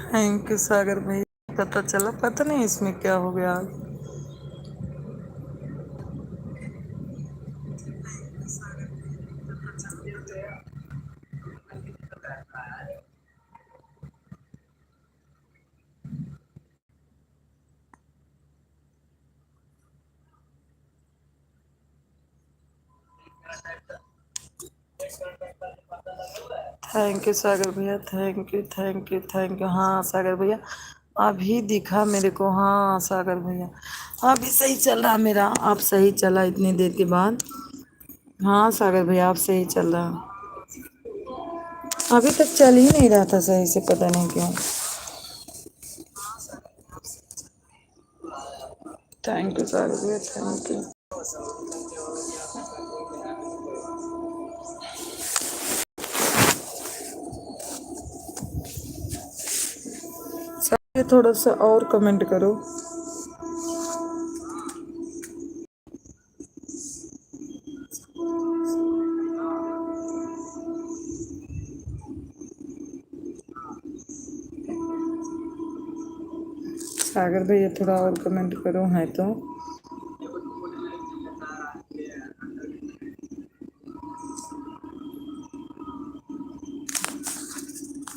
Thank you सागर भाई। पता चला, पता नहीं इसमें क्या हो गया आज। थैंक यू सागर भैया, thank you thank you thank you. हाँ सागर भैया, अभी दिखा मेरे को। हाँ सागर भैया, अभी सही चल रहा मेरा। अब सही चला इतनी देर के बाद। हाँ सागर भैया, अब सही चल रहा। अभी तक चल ही नहीं रहा था सही से, पता नहीं क्यों। थैंक यू सागर भैया, थैंक यू। सागर थोड़ा सा और कमेंट करो। सागर भैया थोड़ा और कमेंट करो है तो।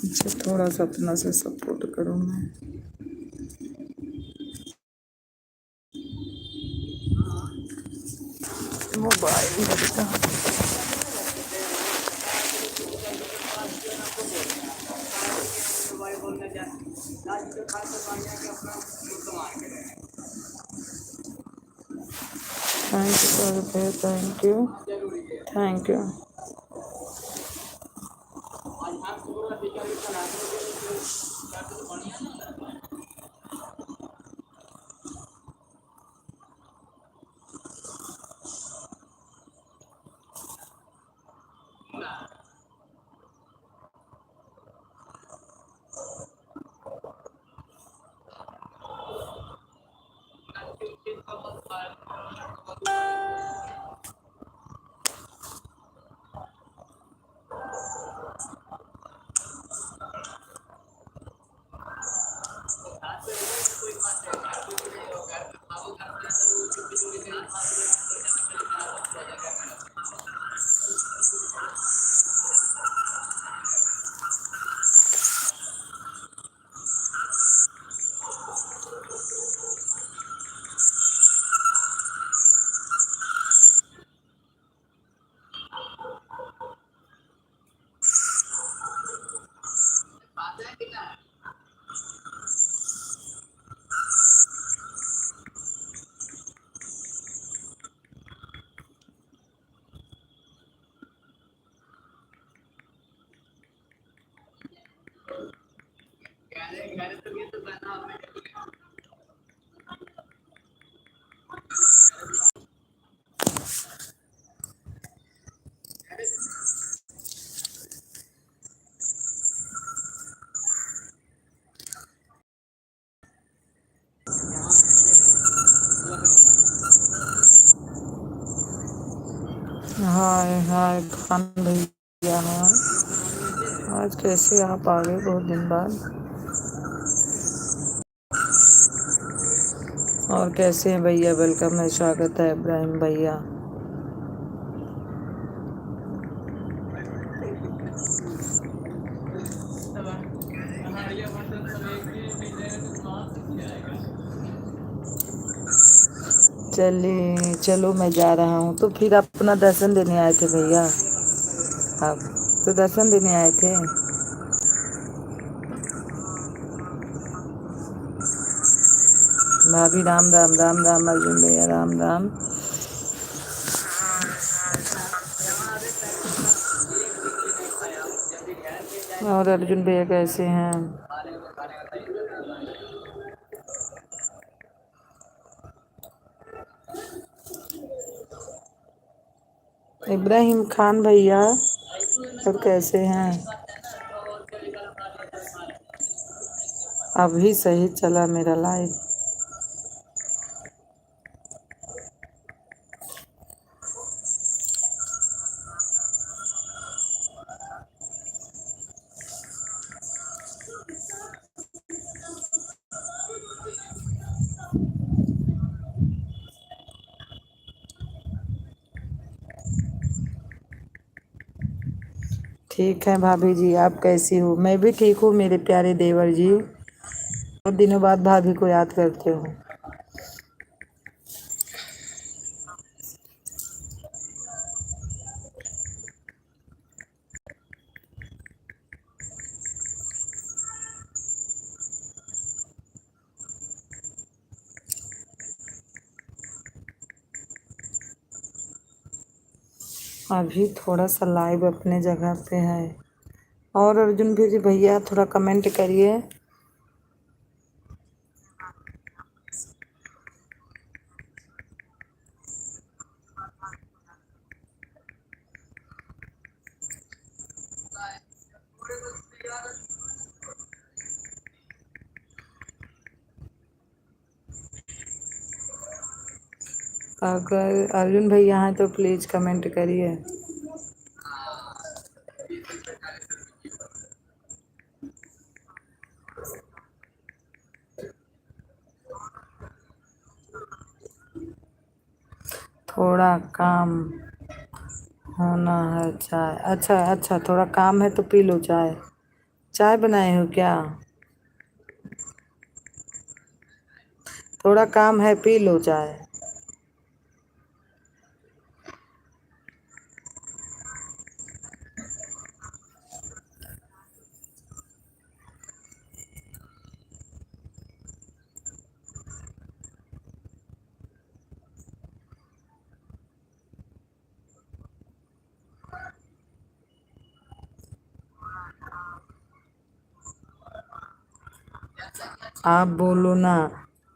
मुझे थोड़ा सा अपना से सपोर्ट करो। मैं मोबाइल लगता। थैंक यू सागर भैया, थैंक यू थैंक यू। हाय हाय खान भैया, हाँ। आज कैसे आप आ गए बहुत दिन बाद। और कैसे हैं भैया? वेलकम है, स्वागत है इब्राहिम भैया। चलिए चलो, मैं जा रहा हूँ। तो फिर आप अपना दर्शन देने आए थे भैया? आप तो दर्शन देने आए थे। भाभी राम राम, राम राम अर्जुन भैया, राम राम। और अर्जुन भैया कैसे हैं? इब्राहिम खान भैया, और कैसे हैं? अभी सही चला मेरा लाइव। ठीक है भाभी जी, आप कैसी हो? मैं भी ठीक हूँ मेरे प्यारे देवर जी। बहुत दिनों बाद भाभी को याद करते हो। अभी थोड़ा सा लाइव अपने जगह पे है। और अर्जुन भी जी भैया थोड़ा कमेंट करिए। अगर अर्जुन भैया हैं तो प्लीज़ कमेंट करिए। थोड़ा काम होना है चाय। अच्छा अच्छा, थोड़ा काम है तो पी लो चाय। चाय बनाए हो क्या? थोड़ा काम है, पी लो चाय। आप बोलो ना।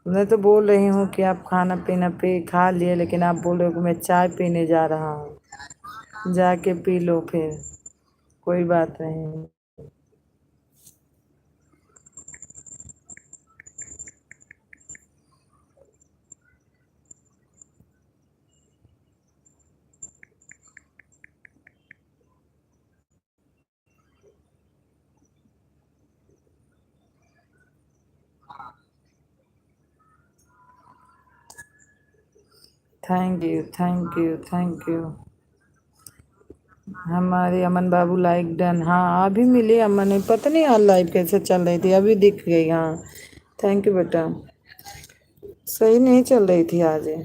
मैं तो बोल रही हूँ कि आप खाना पीना पे खा लिए, लेकिन आप बोल रहे हो कि मैं चाय पीने जा रहा हूँ। जाके पी लो फिर, कोई बात नहीं। Thank you thank you thank you. हमारे अमन बाबू लाइक डन। हाँ अभी मिली अमन, पता नहीं यार लाइव कैसे चल रही थी, अभी दिख गई। हाँ थैंक यू बेटा। सही नहीं चल रही थी आज ये।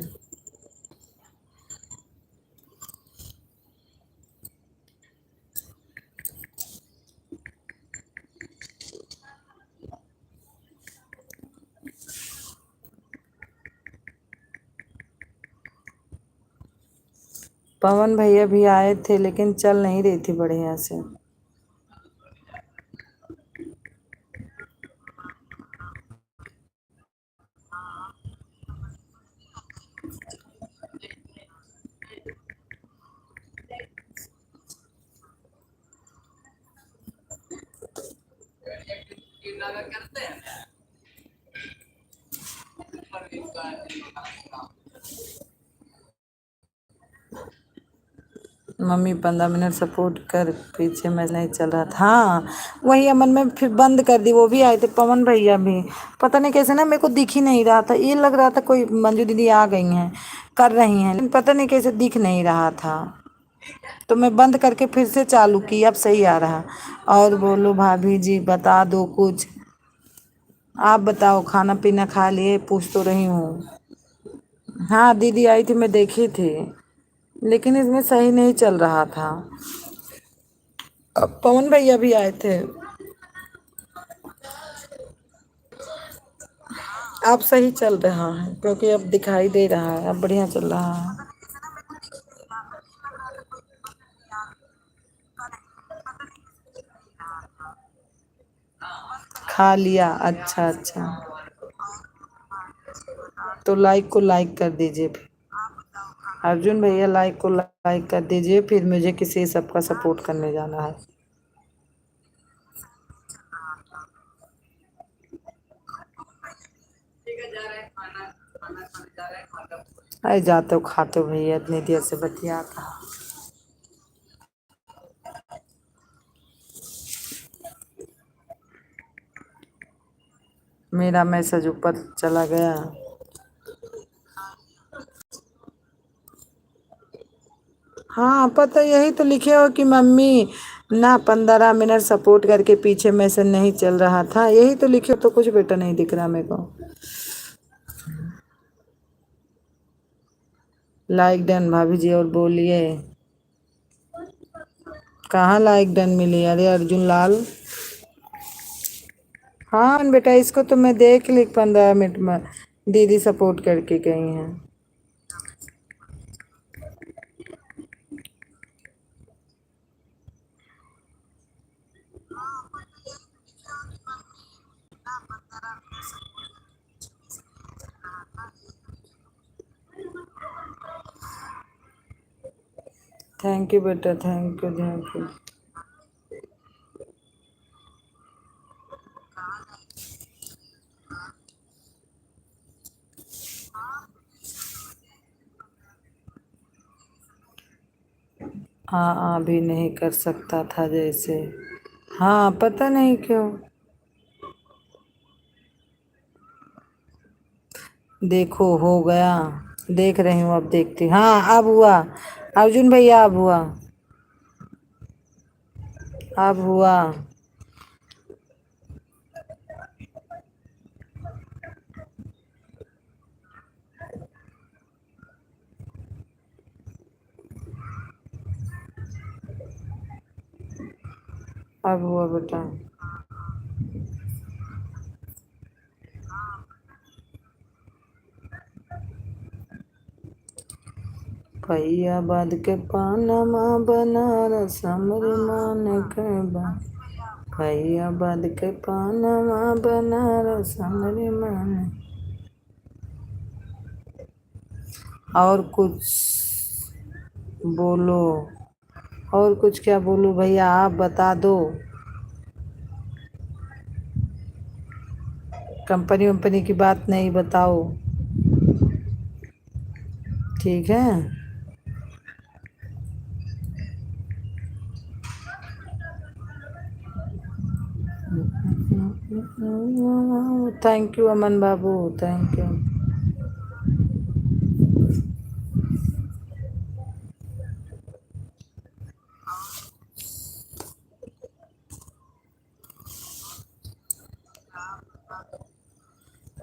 पवन भैया भी आए थे लेकिन चल नहीं रही थी बढ़िया से। मम्मी 15 मिनट सपोर्ट कर, पीछे मैच नहीं चल रहा था। हाँ वही अमन में फिर बंद कर दी। वो भी आए थे पवन भैया भी। पता नहीं कैसे ना, मेरे को दिख ही नहीं रहा था, ये लग रहा था कोई मंजू दीदी आ गई हैं कर रही हैं, लेकिन पता नहीं कैसे दिख नहीं रहा था। तो मैं बंद करके फिर से चालू की, अब सही आ रहा। और बोलो भाभी जी, बता दो कुछ। आप बताओ, खाना पीना खा लिए? पूछ तो रही हूँ। हाँ दीदी आई थी, मैं देखी थी, लेकिन इसमें सही नहीं चल रहा था। अब पवन भैया भी आए थे। अब सही चल रहा है क्योंकि अब दिखाई दे रहा है, अब बढ़िया चल रहा है। खा लिया, अच्छा अच्छा। तो लाइक को लाइक कर दीजिए फिर। अर्जुन भैया लाइक को लाइक कर दीजिए, फिर मुझे किसी सबका सपोर्ट करने जाना है। अरे जाते हो खाते हो भैया, इतनी देर से बतियाता। मेरा मैसेज ऊपर चला गया। हाँ पता, यही तो लिखे हो कि मम्मी ना 15 मिनट सपोर्ट करके पीछे मैसेज नहीं चल रहा था, यही तो लिखे तो कुछ बेटा नहीं दिख रहा मेरे को। लाइक डन भाभी जी और बोलिए। कहाँ लाइक डन मिली? अरे अर्जुन लाल। हाँ बेटा इसको तो मैं देख ली 15 मिनट में, दीदी सपोर्ट करके गई हैं। थैंक यू बेटा, थैंक यू थैंक यू। हाँ अभी नहीं कर सकता था जैसे। हाँ पता नहीं क्यों। देखो हो गया, देख रही हूँ, अब देखती, हाँ अब हुआ। अर्जुन भैया अब हुआ, अब हुआ। अब हुआ बेटा। फैयाबाद के पानमा बनारस हमरे मान के बा। फैयाबाद के पानमा बनारस हमरे मान। और कुछ बोलो, और कुछ क्या बोलूं भैया, आप बता दो। कंपनी वंपनी की बात नहीं, बताओ। ठीक है। थैंक यू अमन बाबू, थैंक यू।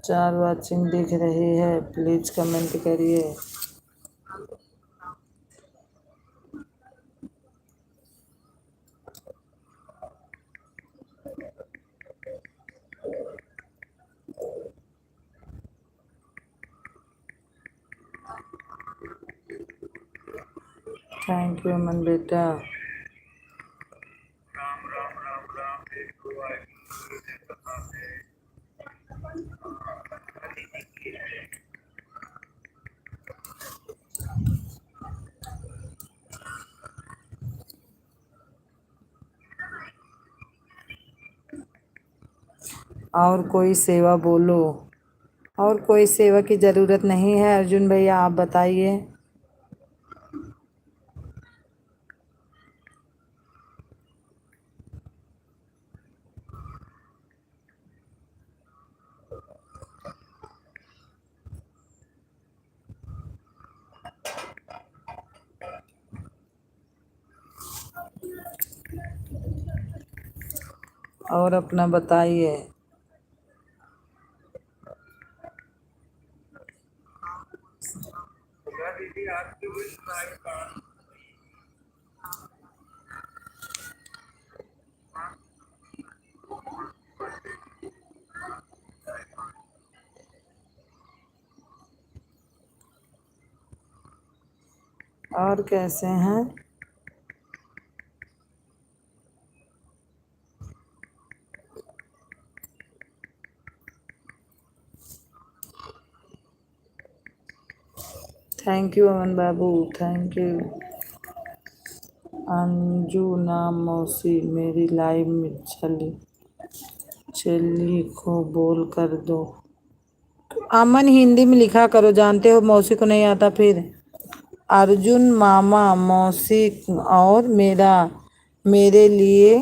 4 वॉचिंग दिख रही है, प्लीज कमेंट करिए। थैंक यू अमन बेटा। और कोई सेवा बोलो, और कोई सेवा की ज़रूरत नहीं है अर्जुन भैया, आप बताइए। और अपना बताइए। और कैसे हैं? थैंक यू अमन बाबू, थैंक यू। अंजू नाम मौसी मेरी लाइव में चली, चली को बोल कर दो। अमन हिंदी में लिखा करो, जानते हो मौसी को नहीं आता फिर। अर्जुन मामा मौसी और मेरा, मेरे लिए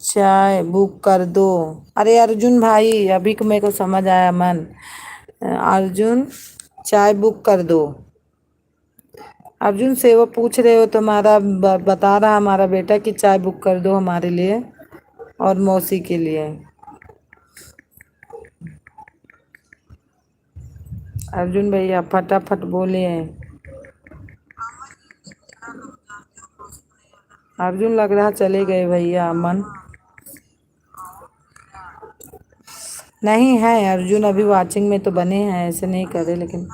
चाय बुक कर दो। अरे अर्जुन भाई अभी को मेरे को समझ आया मन। अर्जुन चाय बुक कर दो। अर्जुन से वो पूछ रहे हो तुम्हारा बता रहा हमारा बेटा कि चाय बुक कर दो हमारे लिए और मौसी के लिए। अर्जुन भैया फटाफट बोले हैं। अर्जुन लग रहा चले गए भैया। अमन नहीं है, अर्जुन अभी वाचिंग में तो बने हैं, ऐसे नहीं करे लेकिन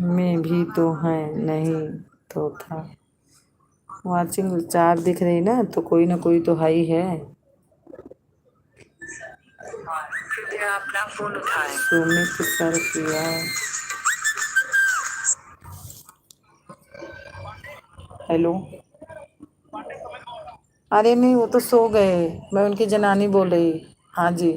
में भी तो है नहीं तो था। वाचिंग चार दिख रही ना, तो कोई ना कोई तो हाई है। कृपया अपना फोन उठाएं। सुमित सर किया। हेलो। अरे नहीं, वो तो सो गए। मैं उनकी जनानी बोल रही। हाँ जी।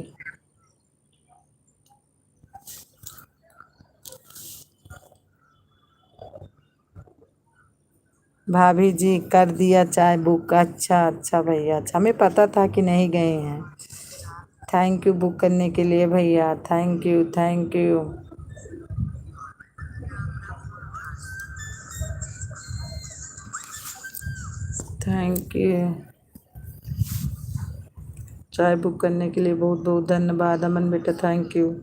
भाभी जी कर दिया चाय बुक। अच्छा अच्छा भैया, अच्छा हमें पता था कि नहीं गए हैं। थैंक यू बुक करने के लिए भैया, thank you thank you. Thank you. चाय बुक करने के लिए बहुत बहुत धन्यवाद अमन बेटा, thank you.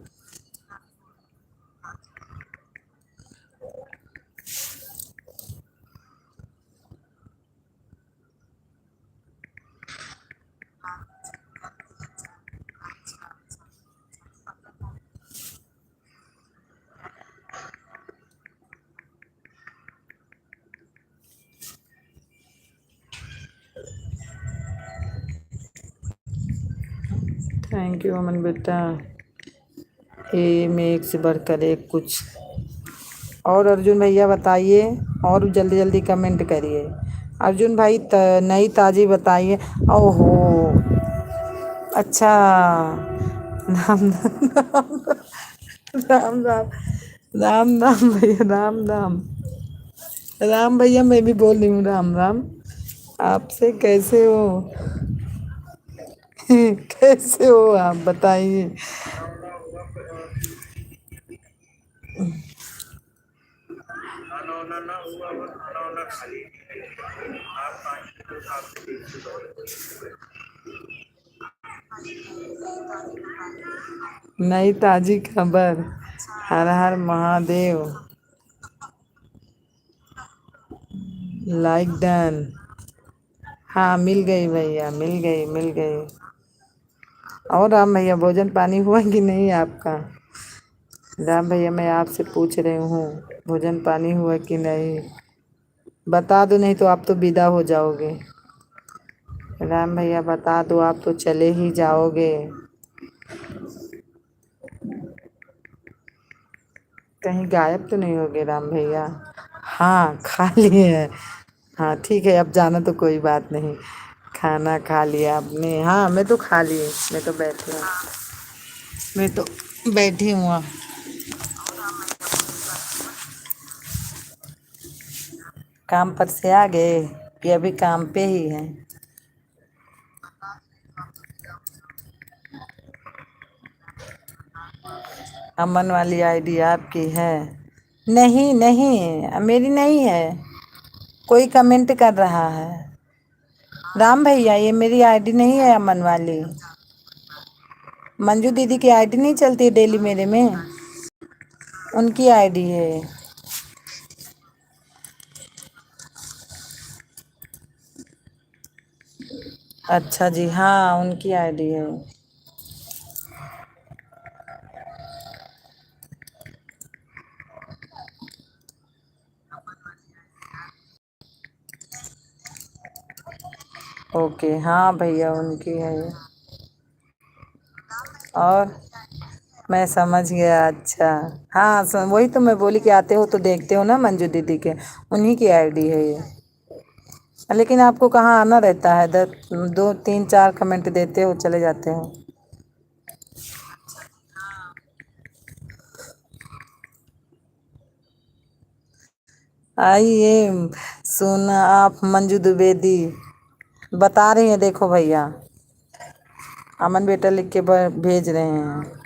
Thank you Aman बेटा। ये में एक से बढ़कर एक कुछ। और अर्जुन भैया बताइए, और जल्दी जल्दी कमेंट करिए। अर्जुन भाई नई ताजी बताइए। ओहो। अच्छा। राम राम राम राम राम राम भैया, राम राम। राम भैया मैं भी बोल रही हूँ राम राम। आपसे कैसे हो? कैसे हो आप बताइए। नई ताजी खबर। हर हर महादेव। Like done. हाँ मिल गई भैया, मिल गई मिल गई। और राम भैया भोजन पानी हुआ कि नहीं आपका? राम भैया मैं आपसे पूछ रही हूँ, भोजन पानी हुआ कि नहीं? बता दो, नहीं तो आप तो विदा हो जाओगे। राम भैया बता दो, आप तो चले ही जाओगे। कहीं गायब तो नहीं होगे राम भैया? हाँ खा लिए हैं। हाँ ठीक है, अब जाना तो कोई बात नहीं। खाना खा लिया आपने? हाँ मैं तो खा लिए, मैं तो बैठी हूँ। मैं तो बैठी हूँ। काम पर से आ गए कि अभी काम पे ही हैं? अमन वाली आईडी आपकी है? नहीं नहीं मेरी नहीं है। कोई कमेंट कर रहा है। राम भैया ये मेरी आईडी नहीं है अमन वाली। मंजू दीदी की आईडी नहीं चलती डेली मेरे में, उनकी आईडी है। अच्छा जी, हाँ उनकी आईडी है। ओके हाँ भैया उनकी है ये। और मैं समझ गया, अच्छा। हाँ वही तो मैं बोली कि आते हो तो देखते हो ना मंजू दीदी के, उन्हीं की आईडी है ये। लेकिन आपको कहाँ आना रहता है? दो तीन चार कमेंट देते हो चले जाते हो। आइए। सुना आप मंजू द्विवेदी बता रही हैं, देखो भैया। अमन बेटा लिख के भेज रहे हैं।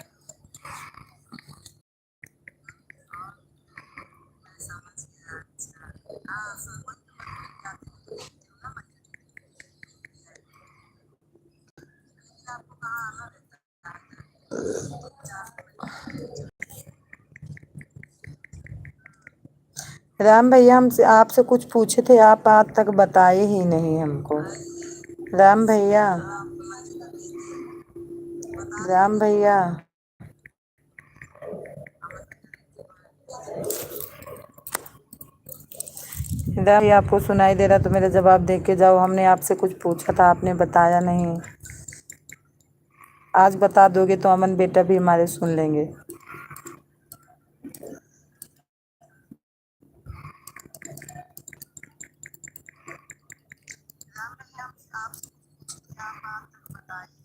राम भैया हमसे आपसे कुछ पूछे थे, आप आज तक बताए ही नहीं हमको। राम भैया, राम भैया, राम भैया आपको सुनाई दे रहा तो मेरा जवाब दे के जाओ। हमने आपसे कुछ पूछा था, आपने बताया नहीं। आज बता दोगे तो अमन बेटा भी हमारे सुन लेंगे।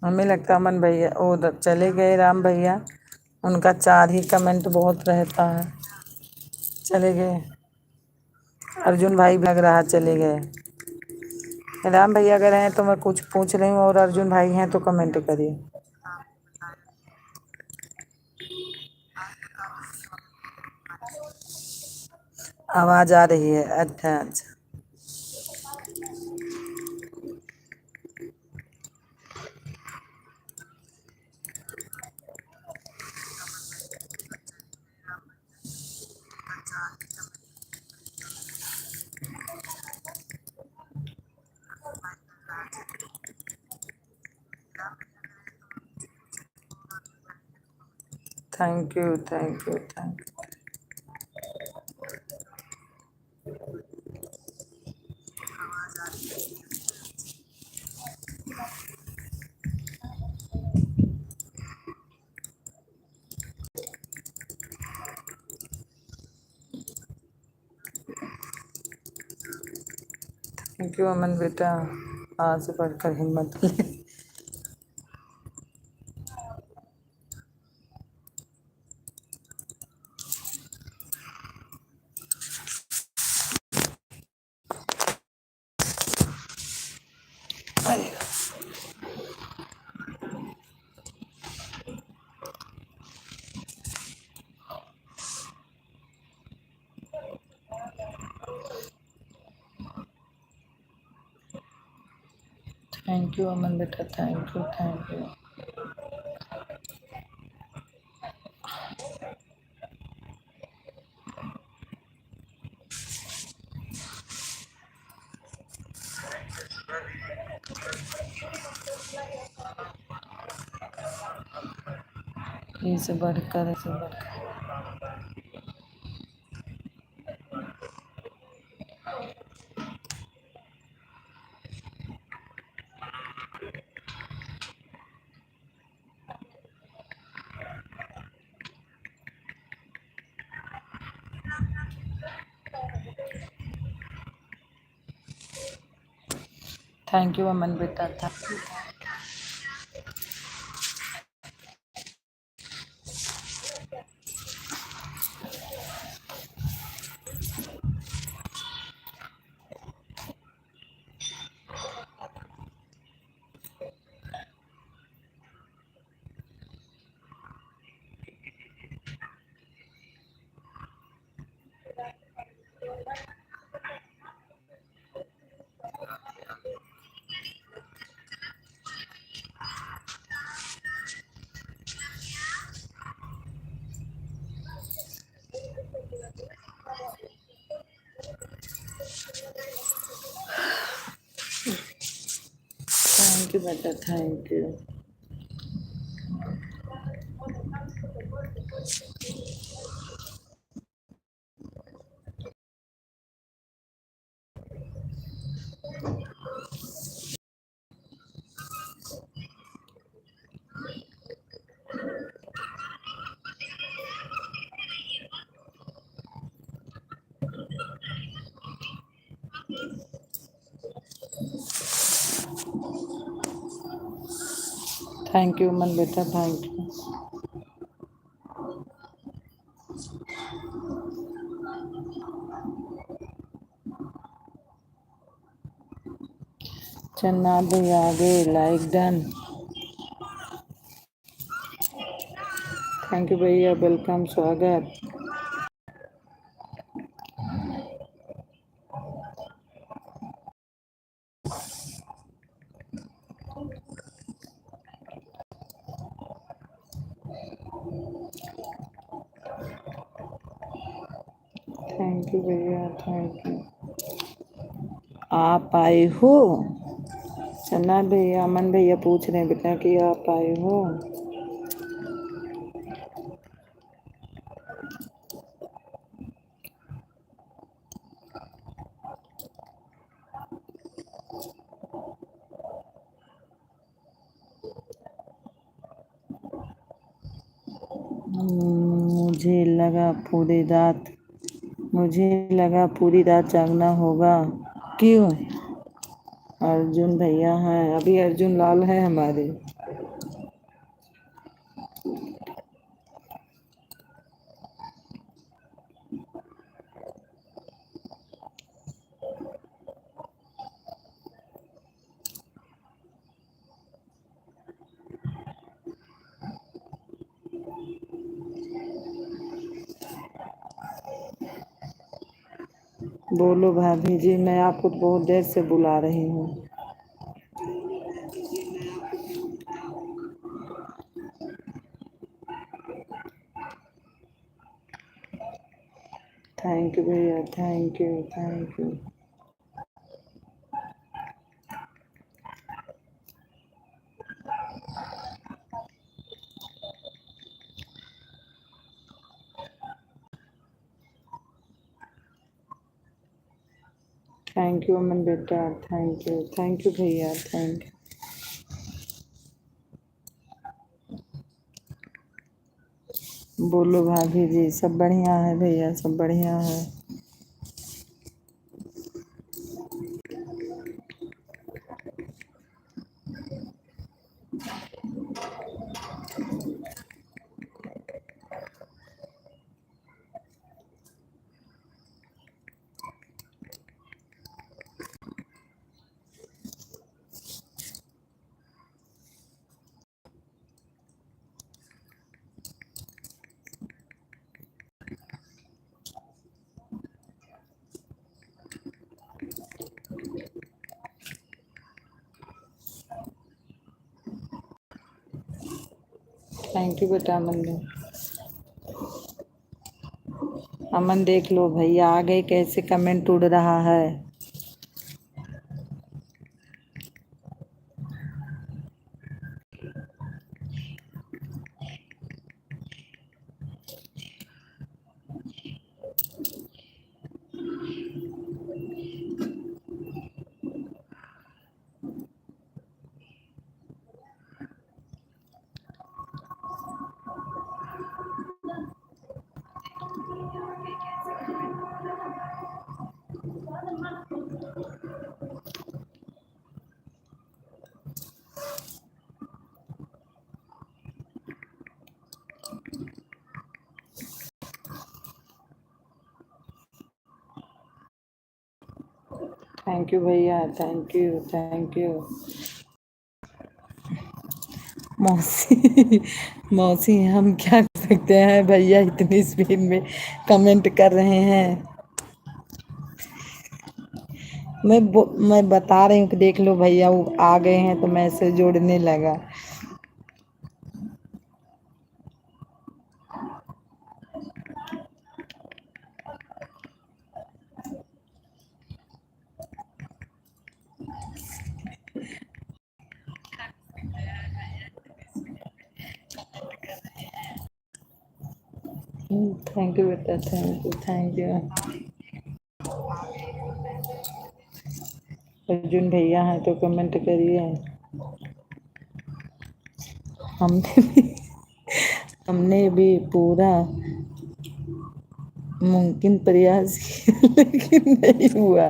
हमें लगता अमन भैया वो चले गए राम भैया। उनका 4 ही कमेंट बहुत रहता है। चले गए। अर्जुन भाई भी लग रहा चले गए। राम भैया अगर हैं तो मैं कुछ पूछ रही हूँ, और अर्जुन भाई हैं तो कमेंट करिए। आवाज आ रही है, अच्छा अच्छा। Thank you thank you thank you. Thank you Aman बेटा, आज से बढ़कर हिम्मत ले। थैंक यू अमन बेटा, थैंक यू थैंक यू। इसे बढ़कर, इसे बढ़कर। थैंक यू अमन बेटा, थैंक यू। थैंक यू बेटा, thank you. Thank you Aman बेटा, थैंक यू। चन्ना भी आ गए, लाइक डन। थैंक यू भैया, वेलकम, स्वागत। थैंक यू भैया, थैंक यू। आप आए हो? चन्ना भैया, अमन भैया पूछ रहे हैं बेटा कि आप आए हो? मुझे लगा पूरी रात मुझे लगा पूरी रात जागना होगा। क्यों? अर्जुन भैया हैं, अभी अर्जुन लाल है हमारे। बोलो भाभी जी, मैं आपको बहुत देर से बुला रही हूँ। थैंक यू भैया, thank you, thank you. Thank you Aman बेटा, थैंक यू भैया, थैंक यू। बोलो भाभी जी, सब बढ़िया है भैया, सब बढ़िया है। थैंक यू बेटा अमन ने। अमन देख लो भैया आ गए, कैसे कमेंट उड़ रहा है। थैंक यू भैया, थैंक यू, थैंक यू। मौसी मौसी, हम क्या कर सकते हैं भैया, इतनी स्पीड में कमेंट कर रहे हैं। मैं बता रही हूँ कि देख लो भैया, वो आ गए हैं तो मैसेज जोड़ने लगा। थैंक यू बेटा, thank you, thank you. Arjun भैया हैं तो कमेंट करिए। हमने भी हमने भी पूरा मुमकिन प्रयास किया लेकिन नहीं हुआ।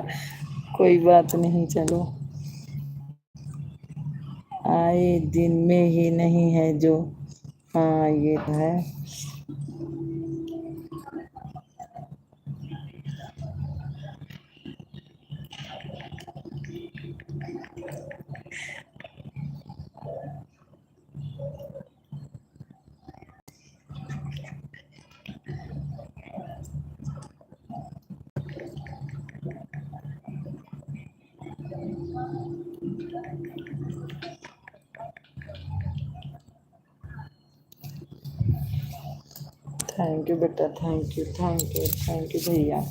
कोई बात नहीं, चलो। आए दिन में ही नहीं है जो। हाँ ये तो है। थैंक यू बेटा, thank you, thank you, thank you भैया।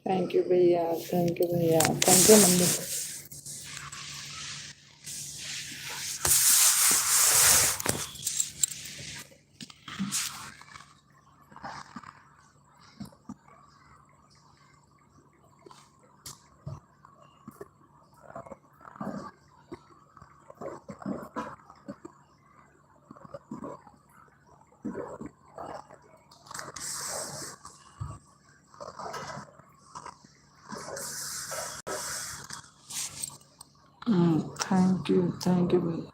थैंक यू भैया, थैंक यू भैया, thank you mummy. Thank you भैया।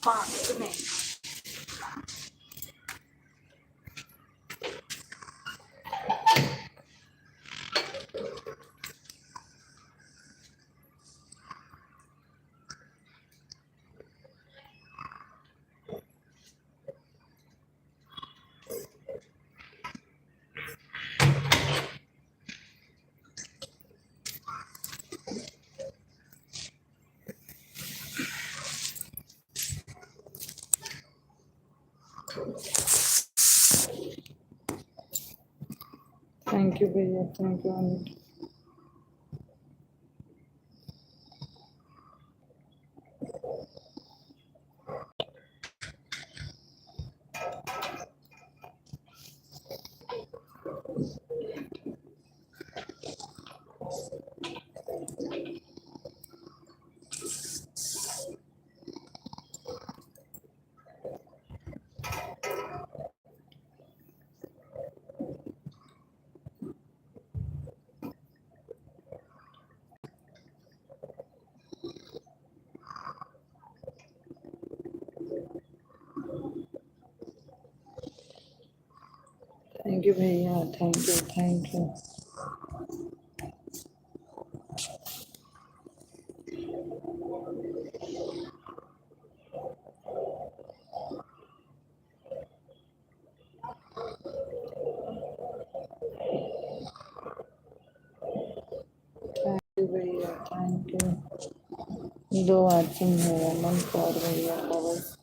पाँच में थैंक यू भैया, thank you aunty. Thank you भैया, thank you, thank you. Thank you भैया, थैंक यू। दो आचन है मन और भैया का बस।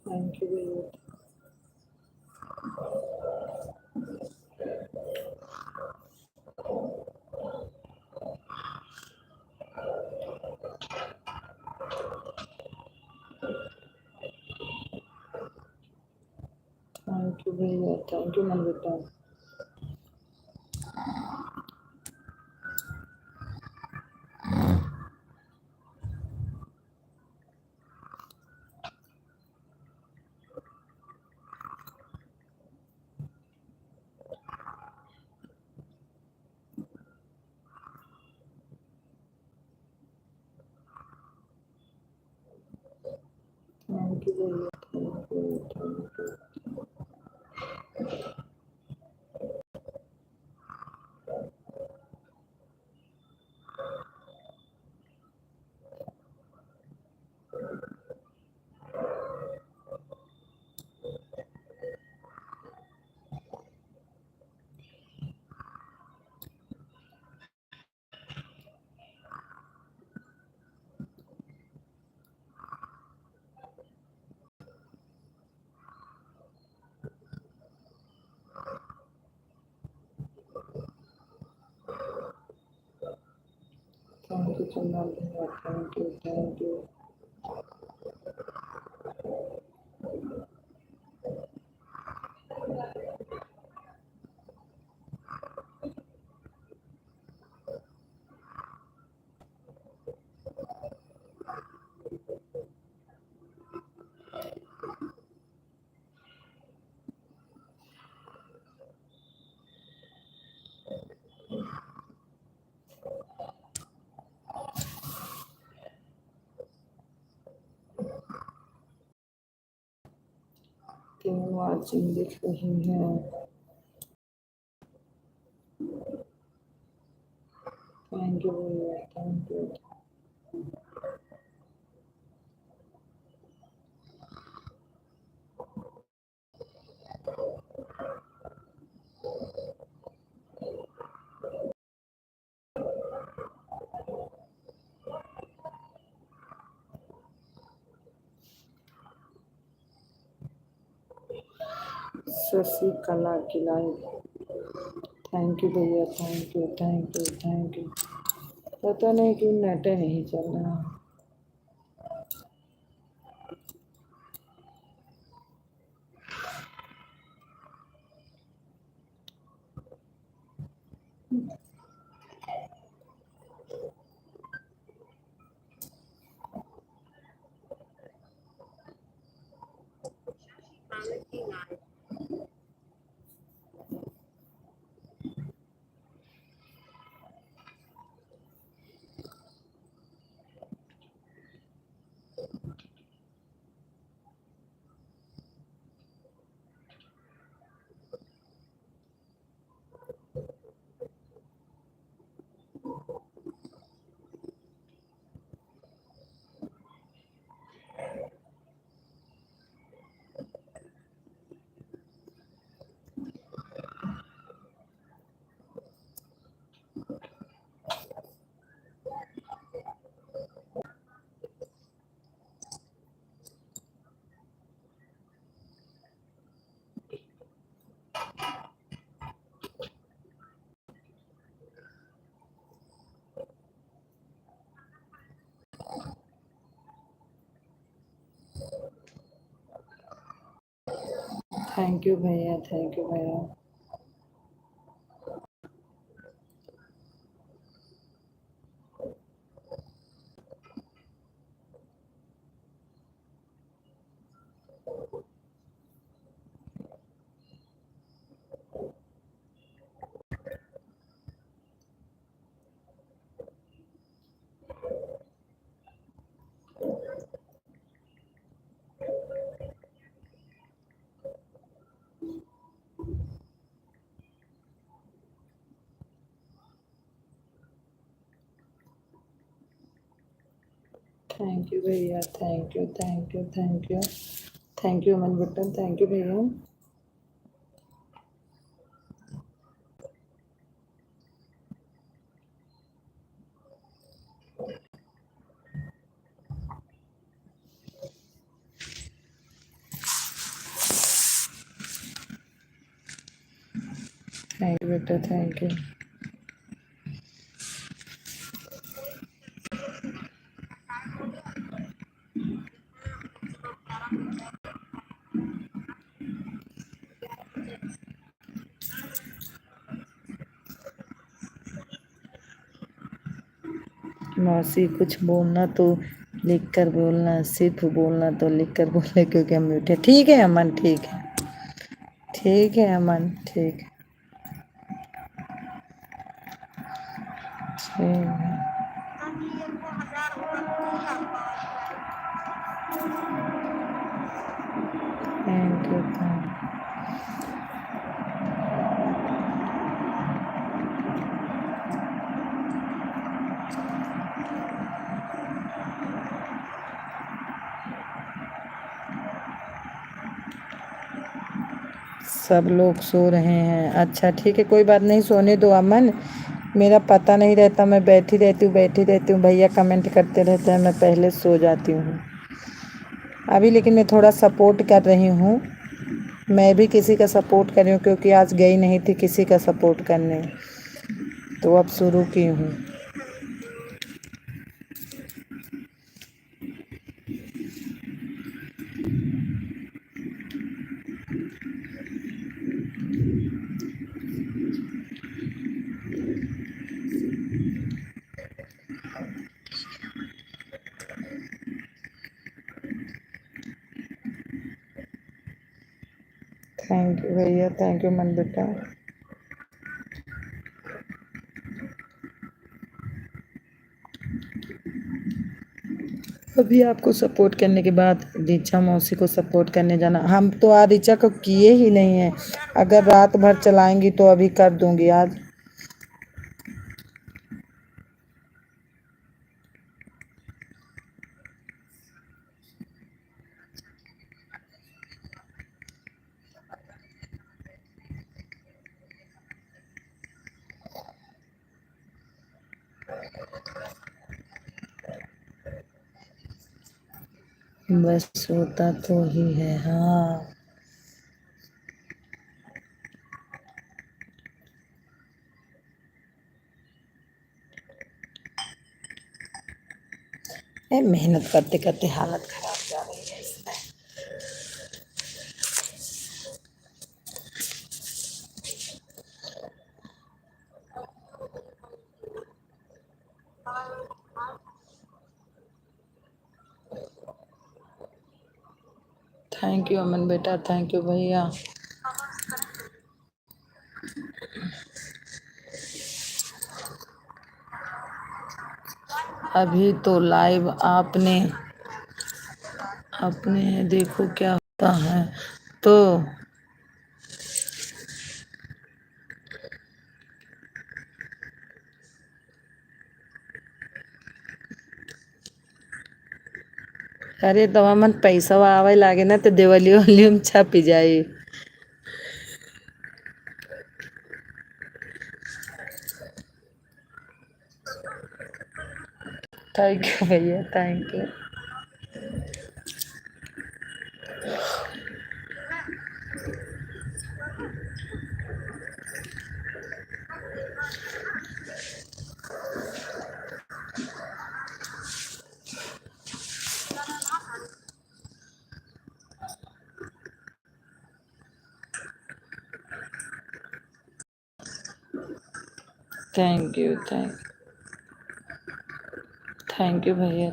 थैंक यू भैया। थैंक यू भैया, थैंक यू मन बेटा। थैंक यू चंदन भैया, thank you thank you. Team watching दिख रही है। थैंक यू भैया, थैंक यू। शशिकला की लाइव, थैंक यू भैया, thank you thank you thank you. पता नहीं क्यों नेट नहीं चल रहा। थैंक यू भैया, थैंक यू भैया। थैंक यू भैया, thank you thank you thank you thank you Aman button, thank you भैया। थैंक यू बेटा, थैंक यू। मौसी कुछ बोलना तो लिख कर बोलना, सिर्फ बोलना तो लिख कर बोलना, क्योंकि हम म्यूट है। ठीक है अमन, ठीक है, ठीक है अमन, ठीक है, ठीक है। थैंक यू थैंक सब लोग सो रहे हैं। अच्छा ठीक है, कोई बात नहीं, सोने दो अमन। मेरा पता नहीं रहता, मैं बैठी रहती हूँ, भैया कमेंट करते रहते हैं, मैं पहले सो जाती हूँ अभी। लेकिन मैं थोड़ा सपोर्ट कर रही हूँ, मैं भी किसी का सपोर्ट कर रही हूँ क्योंकि आज गई नहीं थी किसी का सपोर्ट करने, तो अब शुरू की हूँ। थैंक यू भैया, थैंक यू मन बेटा। अभी आपको सपोर्ट करने के बाद ऋचा मौसी को सपोर्ट करने जाना। हम तो आज ऋचा को किए ही नहीं है, अगर रात भर चलाएंगी तो अभी कर दूंगी आज। बस होता तो ही है। हाँ मेहनत करते करते हालत खराब जा रही है इसमें। थैंक यू अमन बेटा, थैंक यू भैया। अभी तो लाइव आपने अपने देखो क्या होता है तो। अरे तो अमन पैसा आवे लागे ना तो देवली वॉल्यूम छप जाए। थैंक यू भैया, thank you. Thank you thank you भैया,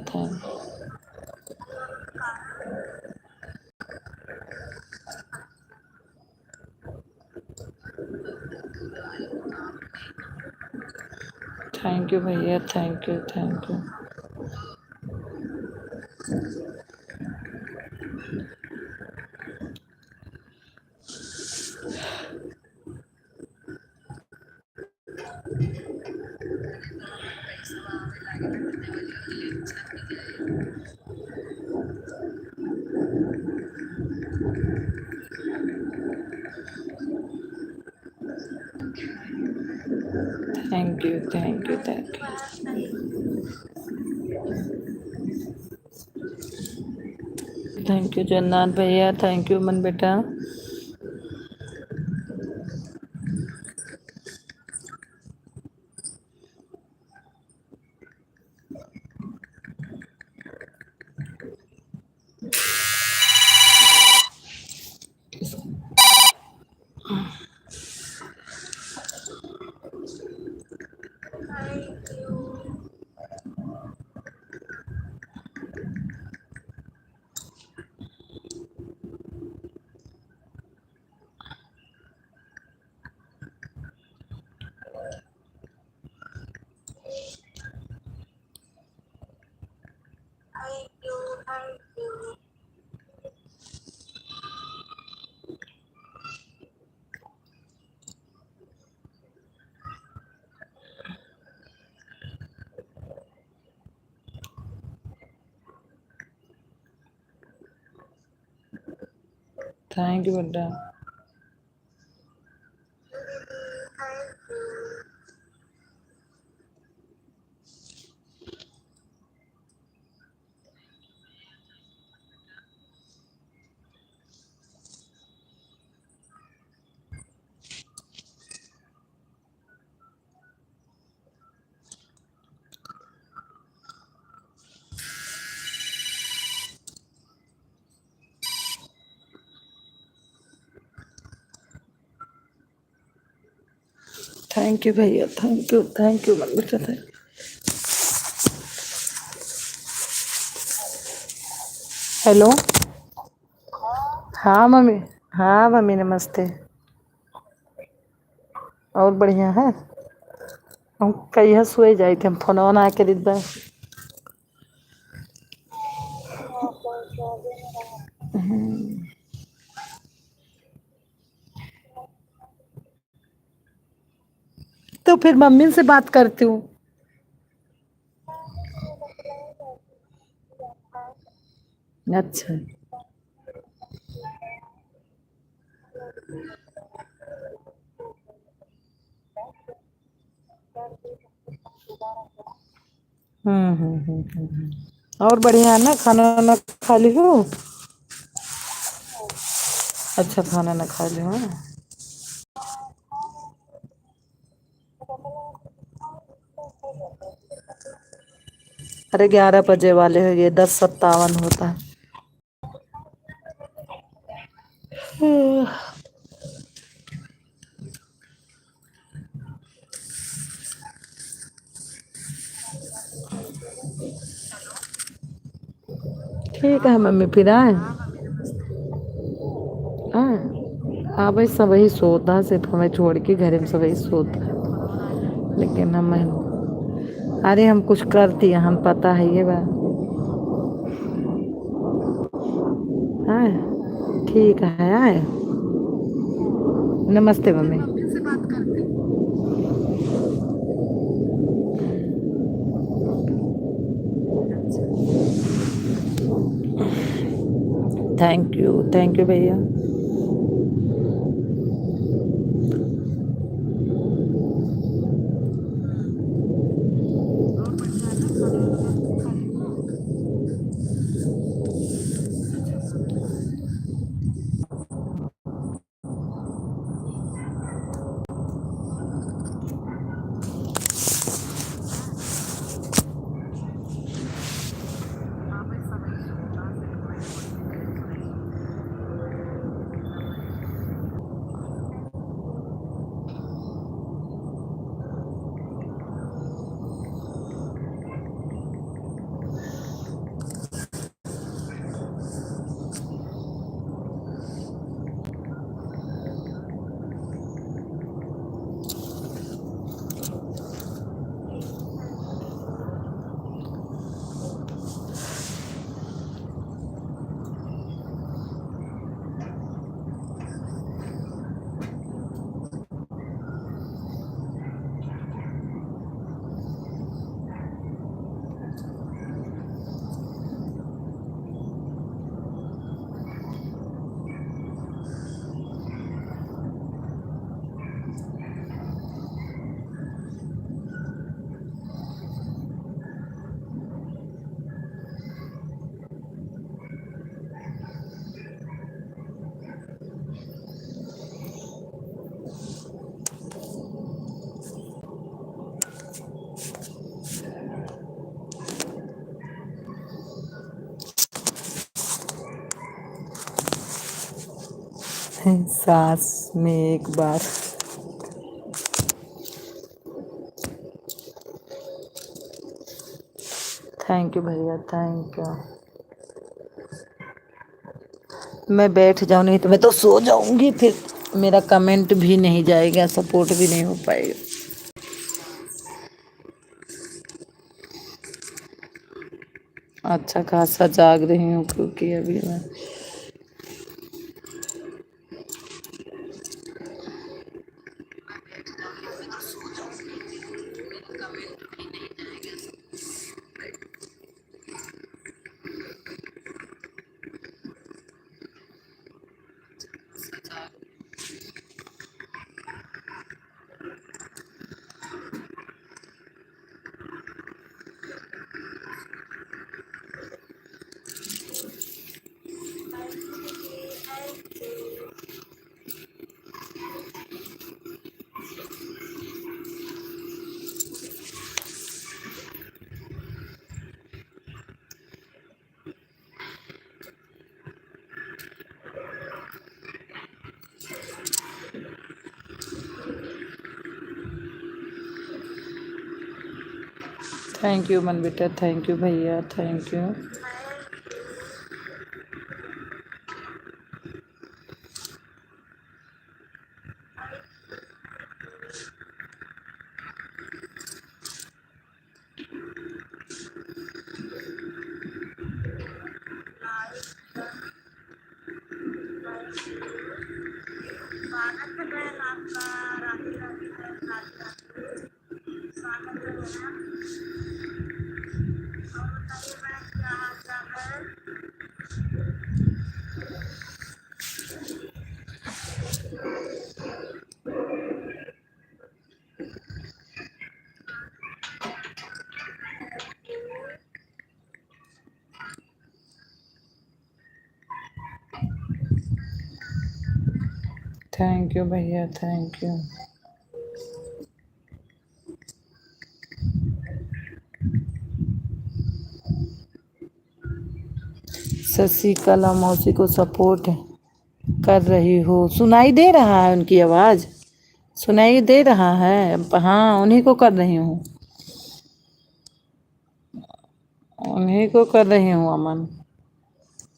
थैंक यू भैया, thank you. Thank you. Thank you जन्नाथ भैया, थैंक यू मन बेटा। थैंक यू बेटा। थैंक यू भैया, थैंक यू मन बेटा, थैंक। हेलो। हाँ मम्मी। हाँ मम्मी नमस्ते। और बढ़िया है। हम कहिया सोए जाए थे, हम फोनवा ना के दीदा। तो फिर मम्मी से बात करती हूँ। अच्छा। और बढ़िया है ना, खाना वाना खा ली हो? अच्छा, खाना ना खा ली हो। अरे 11 बजे वाले हो, ये 10:57 होता है। ठीक है मम्मी, फिर आए। हाँ। हाँ भाई, सब वही सोता है, सिर्फ हमें छोड़ के घर में सब वही सोता है। लेकिन हम, अरे हम कुछ करती हैं, हम पता है ये बात। हाँ। ठीक है आए। नमस्ते मम्मी। थैंक यू भैया। सास में एक बार। थैंक यू भैया, थैंक यू। मैं बैठ जाऊँ, नहीं तो मैं तो सो जाऊंगी, फिर मेरा कमेंट भी नहीं जाएगा, सपोर्ट भी नहीं हो पाएगा। अच्छा खासा जाग रही हूँ, क्योंकि अभी मैं थैंक यू मन बेटा, थैंक यू भैया, थैंक यू। थैंक यू भैया, थैंक यू। शशिकला मौसी को सपोर्ट कर रही हो, सुनाई दे रहा है उनकी आवाज़? सुनाई दे रहा है? हाँ, उन्हीं को कर रही हूँ, उन्हीं को कर रही हूँ अमन,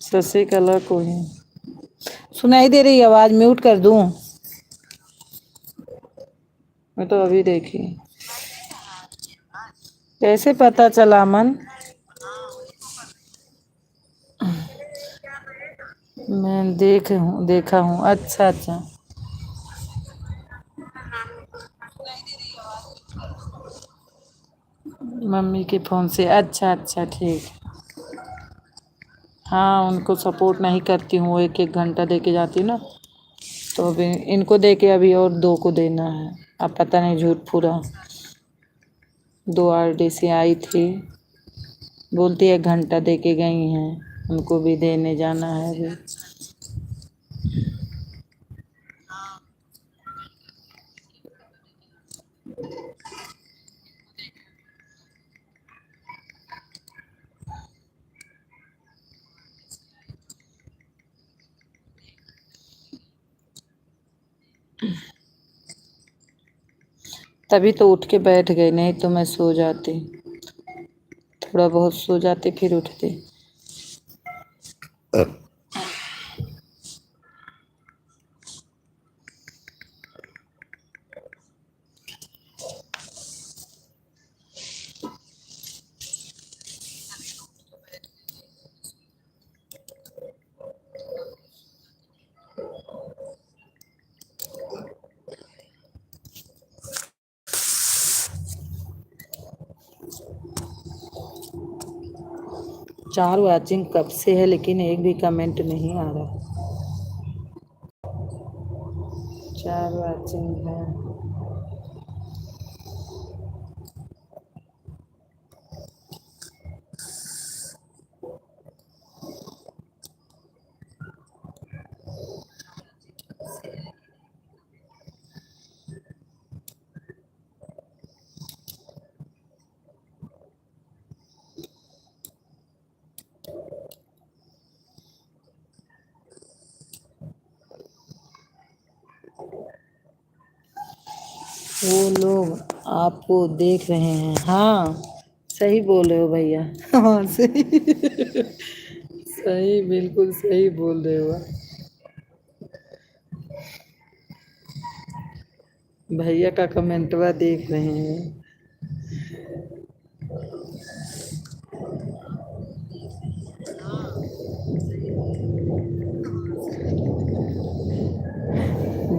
शशिकला को ही। सुनाई दे रही आवाज़? म्यूट कर दूँ? मैं तो अभी देखी। कैसे पता चला अमन? मैं देखा हूँ। अच्छा अच्छा, मम्मी के फ़ोन से। अच्छा अच्छा, ठीक। हाँ, उनको सपोर्ट नहीं करती हूँ, वो एक एक घंटा दे के जाती हूँ ना, तो अभी इनको दे के अभी और दो को देना है। अब पता नहीं झूठ पूरा। 2 RDC आई थी, बोलती है घंटा दे के गई हैं, उनको भी देने जाना है अभी। तभी तो उठ के बैठ गई, नहीं तो मैं सो जाती, थोड़ा बहुत सो जाती फिर उठती। चार वॉचिंग कब से है, लेकिन एक भी कमेंट नहीं आ रहा। 4 वॉचिंग है। वो लोग आपको देख रहे हैं। हाँ, सही बोल रहे हो भैया। हाँ सही, सही, बिल्कुल सही बोल रहे हो। भैया का कमेंटवा देख रहे हैं।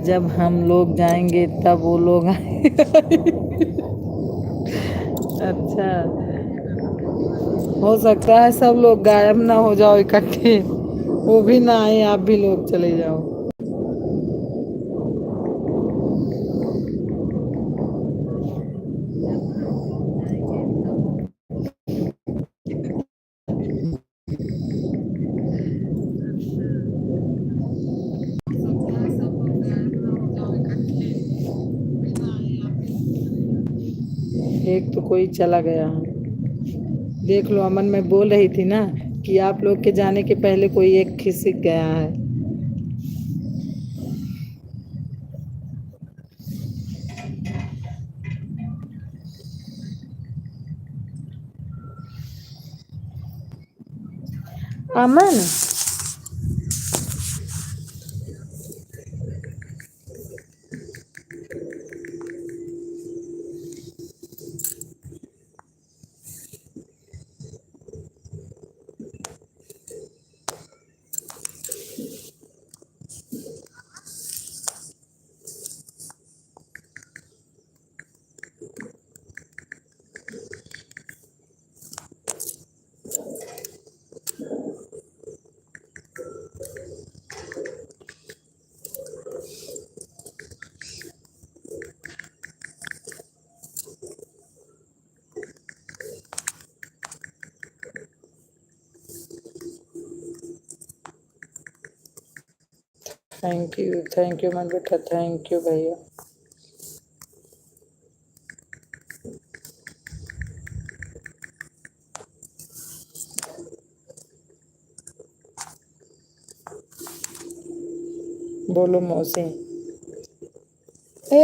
जब हम लोग जाएंगे तब वो लोग आएंगे। अच्छा, हो सकता है सब लोग गायब ना हो जाओ इकट्ठे, वो भी ना आए, आप भी लोग चले जाओ। एक तो कोई चला गया है। देख लो अमन, मैं बोल रही थी ना कि आप लोग के जाने के पहले कोई एक खिसक गया है। अमन। थैंक यू मन बेटा, थैंक यू भैया। बोलो मौसी।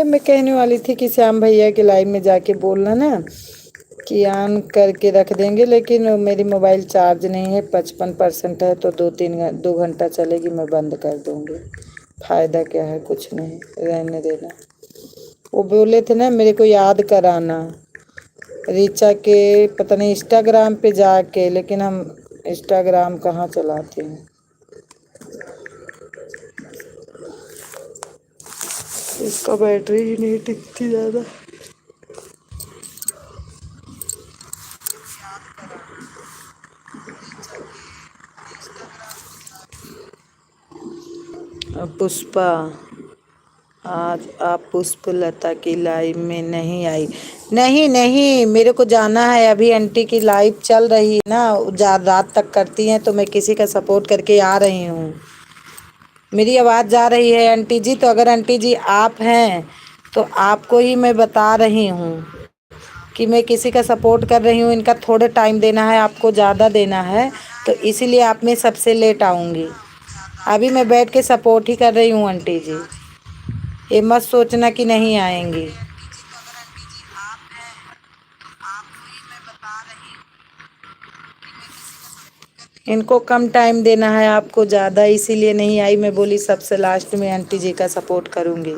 मैं कहने वाली थी कि श्याम भैया के लाइव में जाके बोलना ना कि ऑन करके रख देंगे, लेकिन मेरी मोबाइल चार्ज नहीं है, 55% है, तो 2 घंटा चलेगी, मैं बंद कर दूंगी। फायदा क्या है, कुछ नहीं, रहने देना। वो बोले थे ना मेरे को याद कराना रीचा के, पता नहीं इंस्टाग्राम पे जाके, लेकिन हम इंस्टाग्राम कहाँ चलाते हैं। इसका बैटरी ही नहीं टिकती ज़्यादा। पुष्पा, आज आप पुष्पलता की लाइव में नहीं आई? नहीं नहीं, मेरे को जाना है अभी, आंटी की लाइव चल रही है ना, रात तक करती हैं, तो मैं किसी का सपोर्ट करके आ रही हूँ। मेरी आवाज़ जा रही है आंटी जी? तो अगर आंटी जी आप हैं तो आपको ही मैं बता रही हूँ कि मैं किसी का सपोर्ट कर रही हूँ। इनका थोड़ा टाइम देना है, आपको ज़्यादा देना है, तो इसीलिए आप में सबसे लेट आऊँगी। अभी मैं बैठ के सपोर्ट ही कर रही हूँ आंटी जी, ये मत सोचना कि नहीं आएंगी। इनको कम टाइम देना है, आपको ज़्यादा, इसीलिए नहीं आई। मैं बोली सबसे लास्ट में आंटी जी का सपोर्ट करूँगी।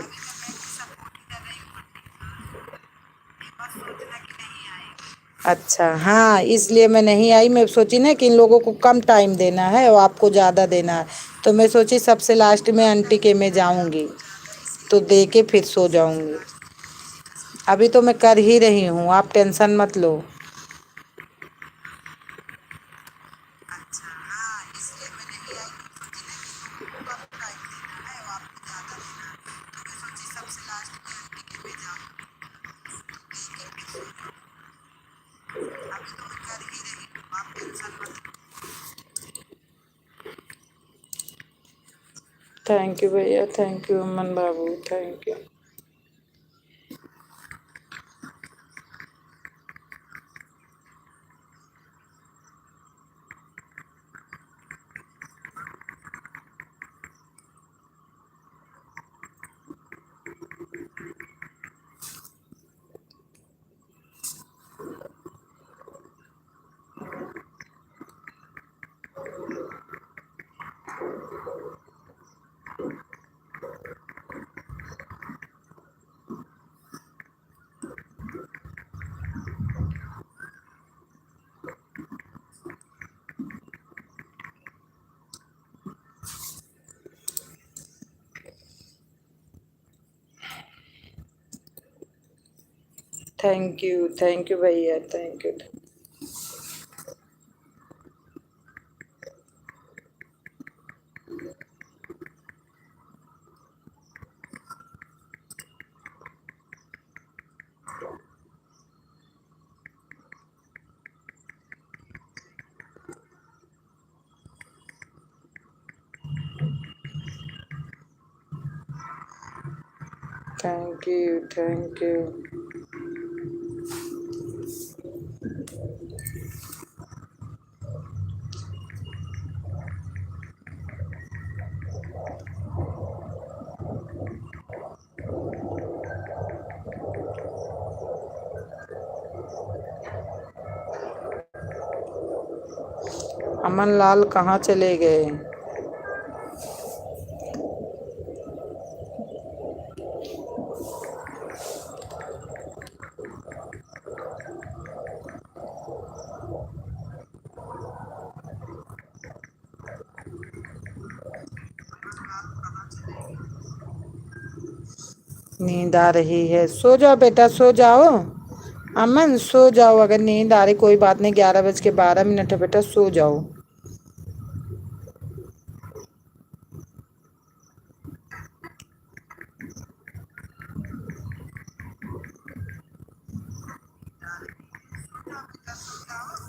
अच्छा हाँ, इसलिए मैं नहीं आई। मैं सोची ना कि इन लोगों को कम टाइम देना है और आपको ज़्यादा देना है, तो मैं सोची सबसे लास्ट में आंटी के में जाऊँगी, तो दे के फिर सो जाऊँगी। अभी तो मैं कर ही रही हूँ, आप टेंशन मत लो। थैंक यू भैया, थैंक यू अमन बाबू, थैंक यू। थैंक यू भैया, thank you. Thank you, thank you. Aman Lal कहाँ चले गए? नींद आ रही है, सो जाओ बेटा, सो जाओ। अमन सो जाओ, अगर नींद आ रही कोई बात नहीं, 11:12 है बेटा, सो जाओ।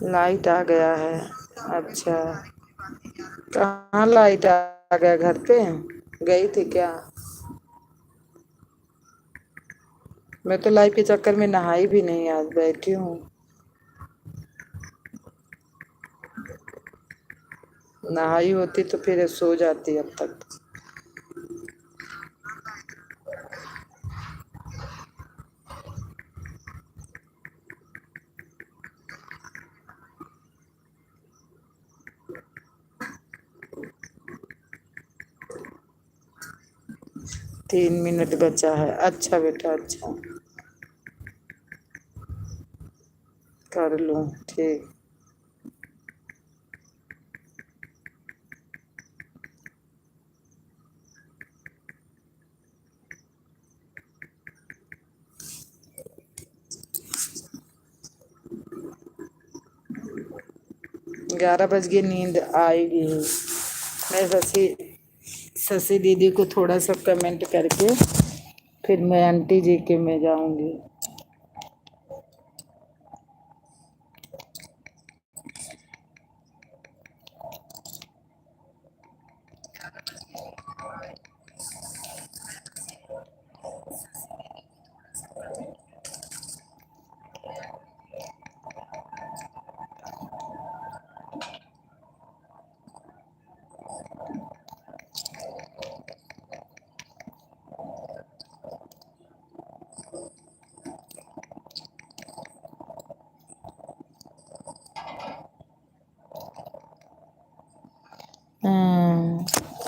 लाइट आ गया है। अच्छा, कहाँ लाइट आ गया? घर पे गई थी क्या? मैं तो लाइट के चक्कर में नहाई भी नहीं, आज बैठी हूँ। नहाई होती तो फिर सो जाती अब तक। 3 मिनट बचा है। अच्छा बेटा, अच्छा, कर लूँ, ठीक। ग्यारह बज गए, नींद आएगी। मैं शशि शशि दीदी को थोड़ा सा कमेंट करके फिर मैं आंटी जी के में जाऊंगी।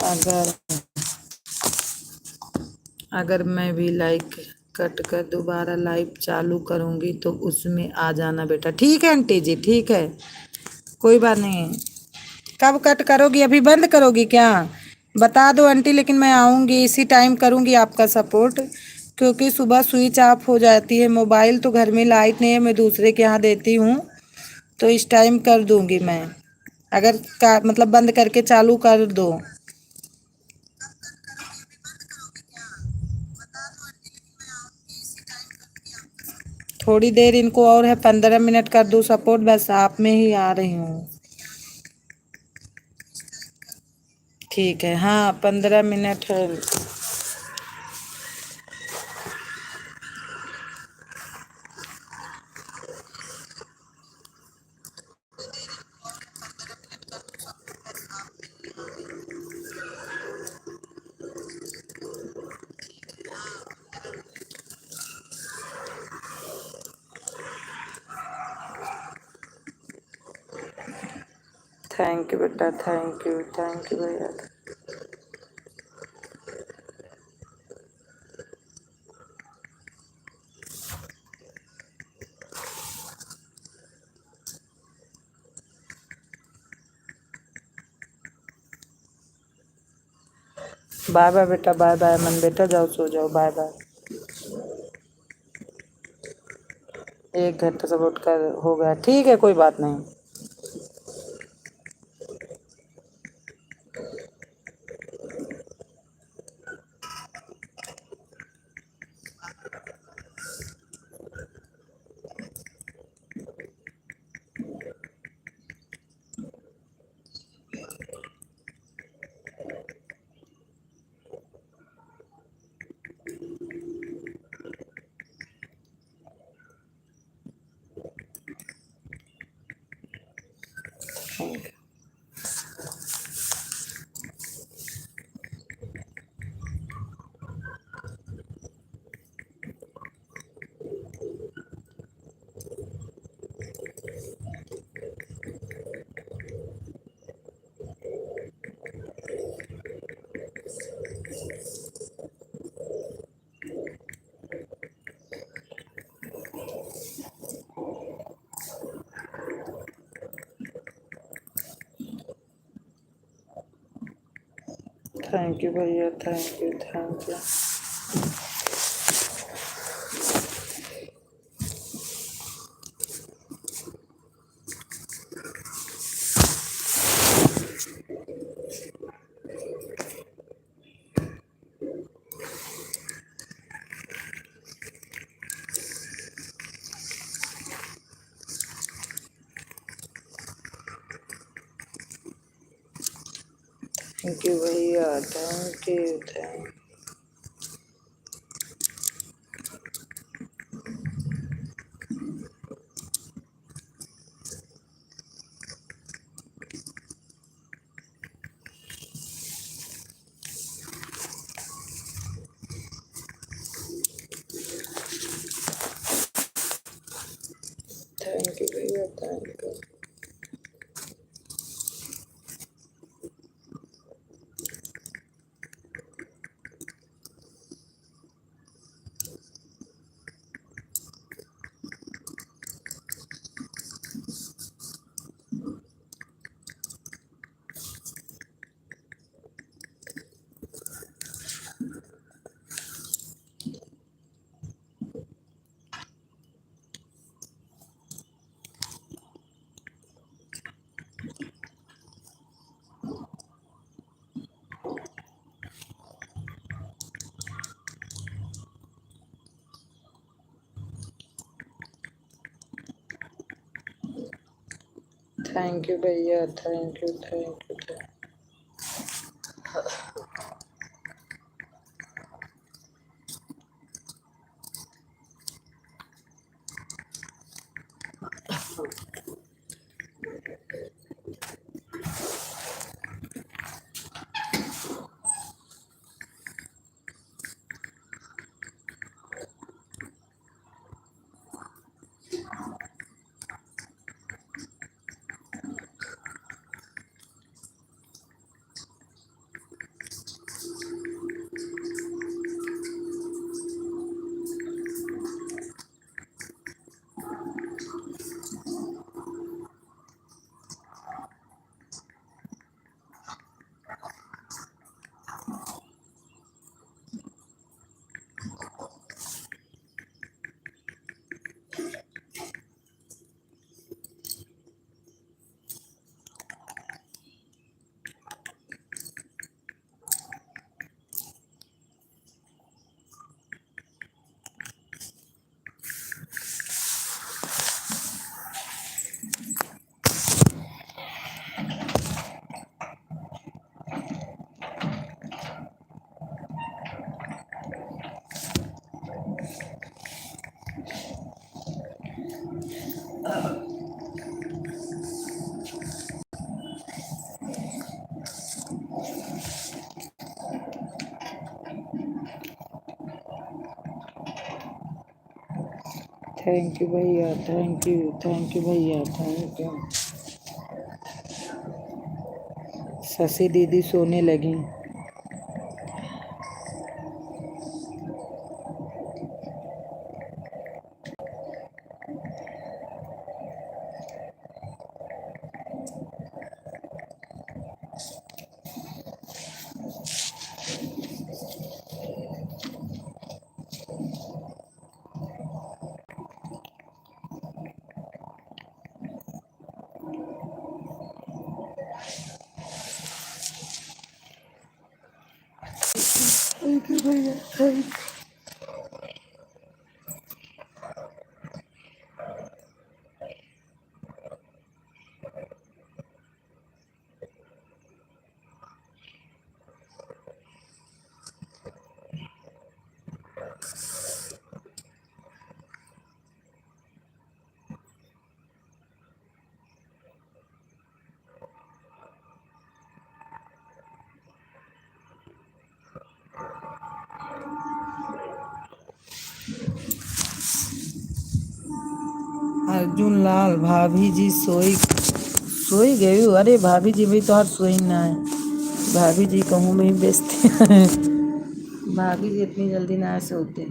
अगर अगर मैं भी लाइक कट कर दोबारा लाइव चालू करूंगी तो उसमें आ जाना बेटा। ठीक है आंटी जी, ठीक है, कोई बात नहीं। कब कट करोगी? अभी बंद करोगी क्या? बता दो आंटी, लेकिन मैं आऊँगी इसी टाइम, करूँगी आपका सपोर्ट, क्योंकि सुबह स्विच ऑफ हो जाती है मोबाइल, तो घर में लाइट नहीं है, मैं दूसरे के यहाँ देती हूँ, तो इस टाइम कर दूँगी मैं। अगर का मतलब बंद करके चालू कर दो। थोड़ी देर इनको और है, 15 मिनट कर दूँ सपोर्ट, बस आप में ही आ रही हूँ। ठीक है, हाँ 15 मिनट है। थैंक यू बेटा, थैंक यू, थैंक यू भैया। बाय बाय बेटा, बाय बाय मन बेटा, जाओ सो जाओ, बाय बाय। 1 घंटा सपोर्ट कर हो गया, ठीक है, कोई बात नहीं। Thank you. थैंक यू भैया, thank you, thank you. Thank you भैया, thank you, thank thank you भैया, थैंक यू। थैंक यू भैया, thank you, thank you, thank you भैया, थैंक यू भैया, थैंक यू। शशि दीदी सोने लगी। थैंक यू भैया, थैंक अर्जुन लाल, भाभी जी सोई सोई गई हो? अरे भाभी जी भी तो हर सोई ना है। भाभी जी कहूँ में ही बेचते हैं। भाभी जी इतनी जल्दी ना सोते।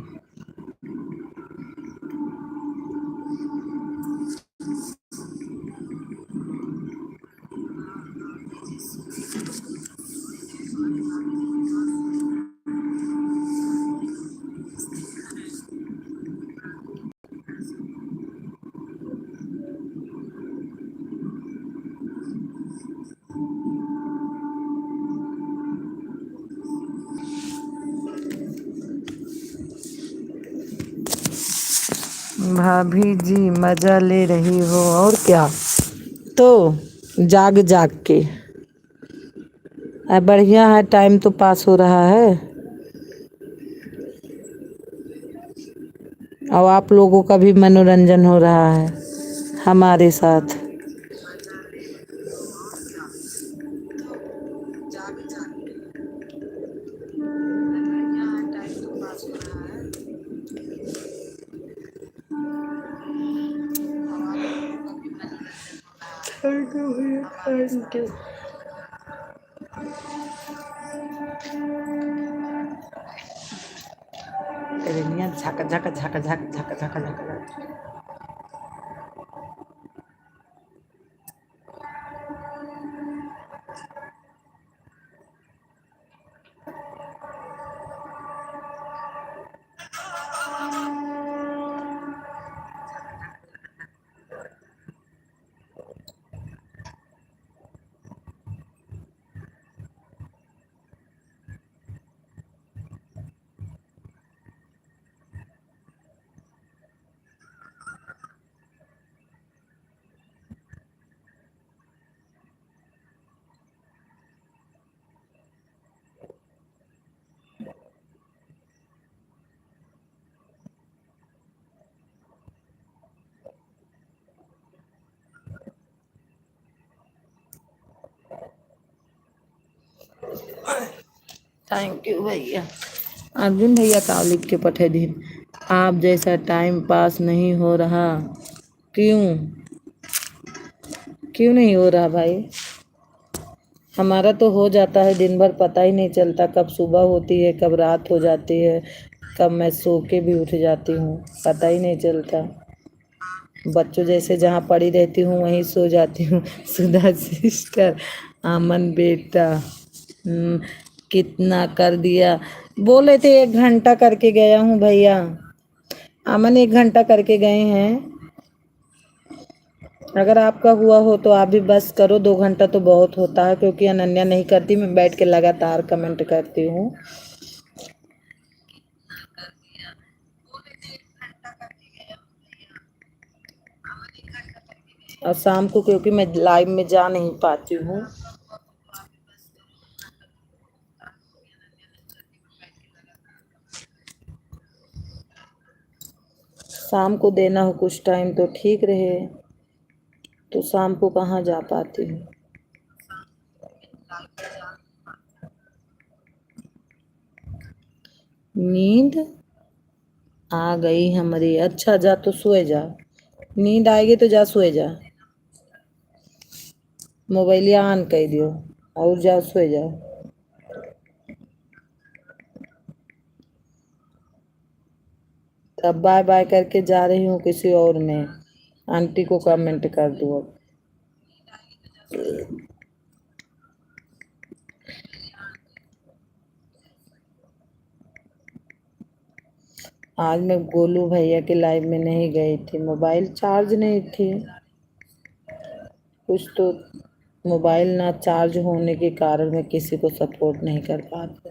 भाभी जी मजा ले रही हो और क्या। तो जाग जाग के बढ़िया है, टाइम तो पास हो रहा है। और आप लोगों का भी मनोरंजन हो रहा है हमारे साथ। थैंक यू भैया, थैंक यू। झक झक झक झक झक झक झक। थैंक यू भैया। अर्जुन भैया का लिख के पठे दिन। आप जैसा टाइम पास नहीं हो रहा। क्यों? क्यों नहीं हो रहा भाई? हमारा तो हो जाता है दिन भर, पता ही नहीं चलता कब सुबह होती है कब रात हो जाती है, कब मैं सो के भी उठ जाती हूँ, पता ही नहीं चलता। बच्चों जैसे जहाँ पड़ी रहती हूँ वहीं सो जाती हूँ। सुधा सिस्टर, अमन बेटा, कितना कर दिया। बोले थे 1 घंटा करके गया हूँ भैया। अमन 1 घंटा करके गए हैं। अगर आपका हुआ हो तो आप भी बस करो, 2 घंटा तो बहुत होता है, क्योंकि अनन्या नहीं करती, मैं बैठ के लगातार कमेंट करती हूँ। और शाम को क्योंकि मैं लाइव में जा नहीं पाती हूँ। शाम को देना हो कुछ टाइम तो ठीक रहे, तो शाम को कहाँ जा पाती हूँ। नींद आ गई हमारी। अच्छा जा तो सोए जा, नींद आएगी तो जा सोए जा। मोबाइलिया ऑन कर दियो और जाओ सोए जाओ। तब बाय बाय करके जा रही हूँ किसी और में। आंटी को कमेंट कर दो अब। आज मैं गोलू भैया के लाइव में नहीं गई थी, मोबाइल चार्ज नहीं थी। कुछ तो मोबाइल ना चार्ज होने के कारण मैं किसी को सपोर्ट नहीं कर पाती।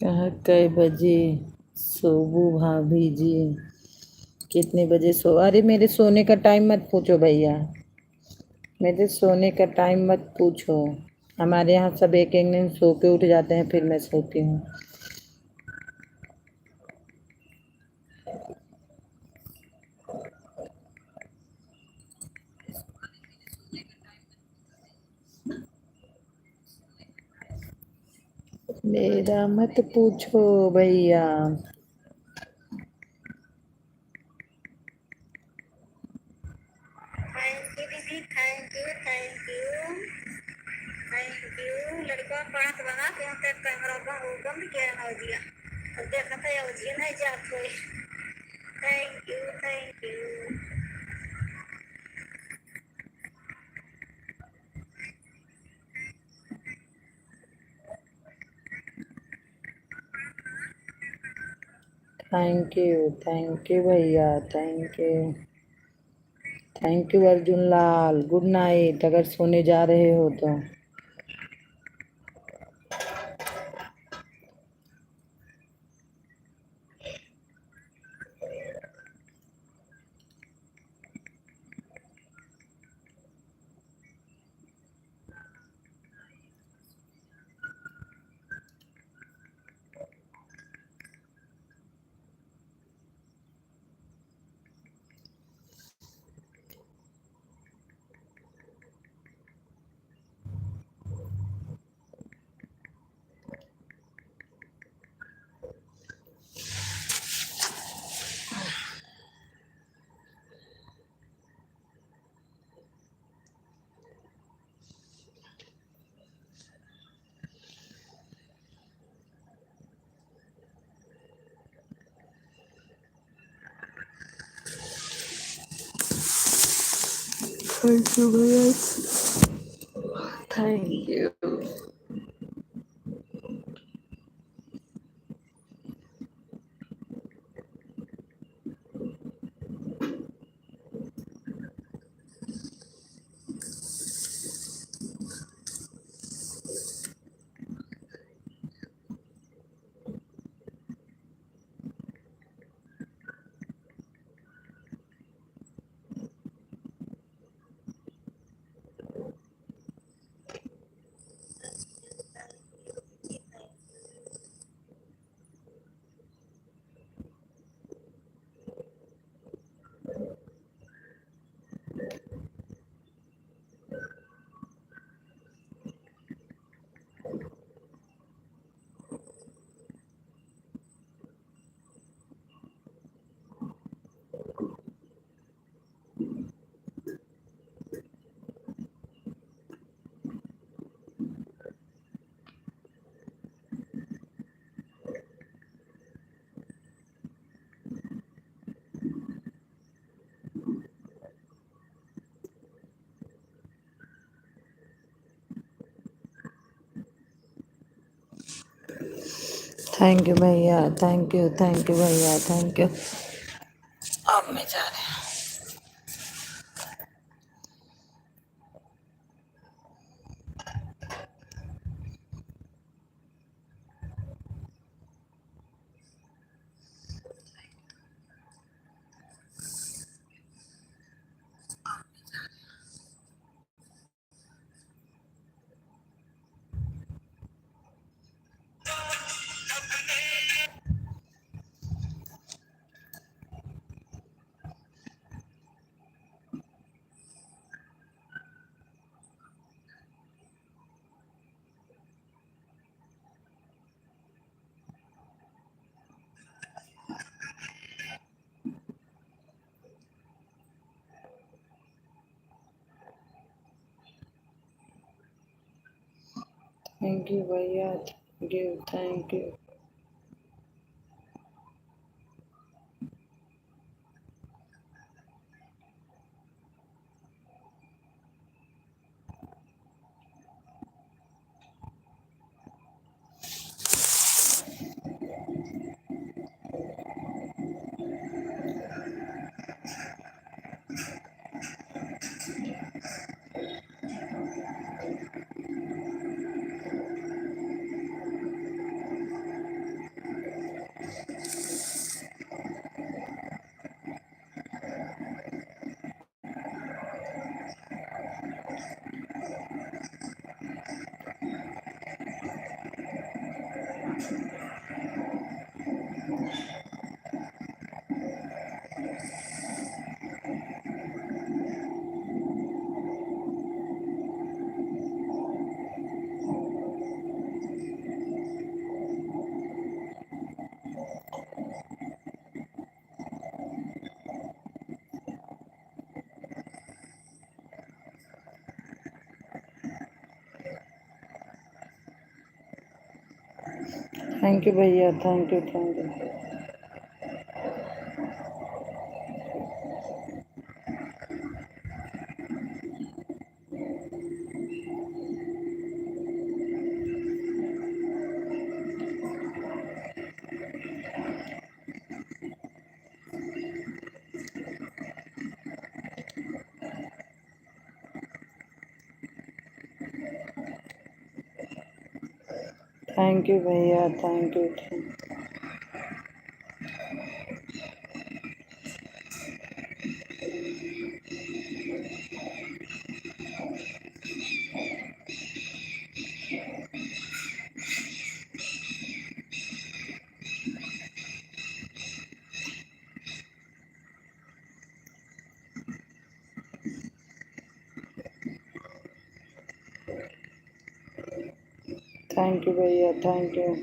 कहाँ कई बजे सोबू भाभी जी? कितने बजे सो? अरे मेरे सोने का टाइम मत पूछो भैया, मेरे सोने का टाइम मत पूछो। हमारे यहाँ सब एक एक दिन सो के उठ जाते हैं, फिर मैं सोती हूँ। मेरा मत पूछो भैया। थैंक यू लड़का पढ़त बना क्यों ते कैमरा बंद किया हो दिया अब देखते हो जी नहीं जा कोई थैंक यू थैंक यू भैया, thank you Arjun Lal. Good night अगर सोने जा रहे हो तो। थैंक यू भैया, थैंक यू। थैंक यू भैया, थैंक यू भैया, थैंक यू। अब मैं जा रही हूँ। थैंक यू भैया, थैंक यू। थैंक यू भैया, thank you, thank you. Thank you भैया, थैंक यू, थैंक यू भैया, थैंक यू।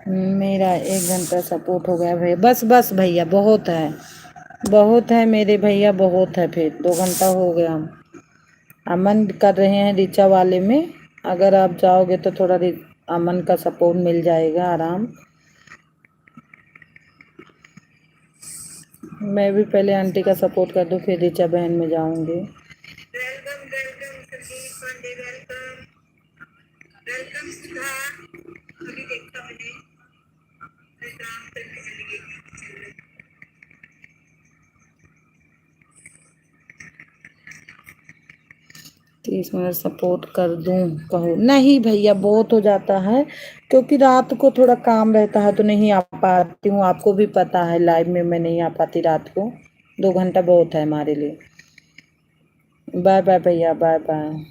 मेरा 1 घंटा सपोर्ट हो गया भैया, बस बस भैया, बहुत है, बहुत है मेरे भैया, बहुत है, फिर 2 घंटा हो गया। अमन कर रहे हैं ऋचा वाले में, अगर आप जाओगे तो थोड़ा अमन का सपोर्ट मिल जाएगा आराम। मैं भी पहले आंटी का सपोर्ट कर दूं, फिर ऋचा बहन में जाऊंगी। Welcome welcome Sandeep Pandey, welcome welcome Sudha. अभी देखा मैंने, मैं काम करके चली गई। 30 मिनट सपोर्ट कर दूं कहो? नहीं भैया, बहुत हो जाता है, क्योंकि रात को थोड़ा काम रहता है तो नहीं आ पाती हूँ, आपको भी पता है, लाइव में मैं नहीं आ पाती रात को। 2 घंटा बहुत है हमारे लिए। बाय बाय भैया, बाय बाय।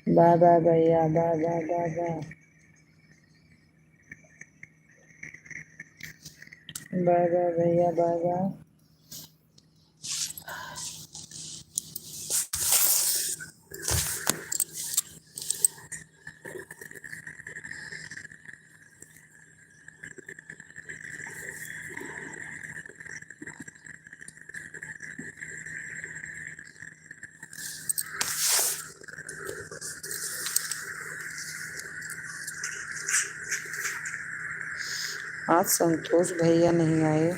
बाय बाय भैया, bye bye bye bye bye bye भैया, बाय बाय। आज संतोष भैया नहीं आए।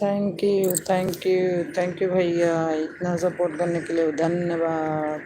थैंक यू भैया, इतना सपोर्ट करने के लिए धन्यवाद।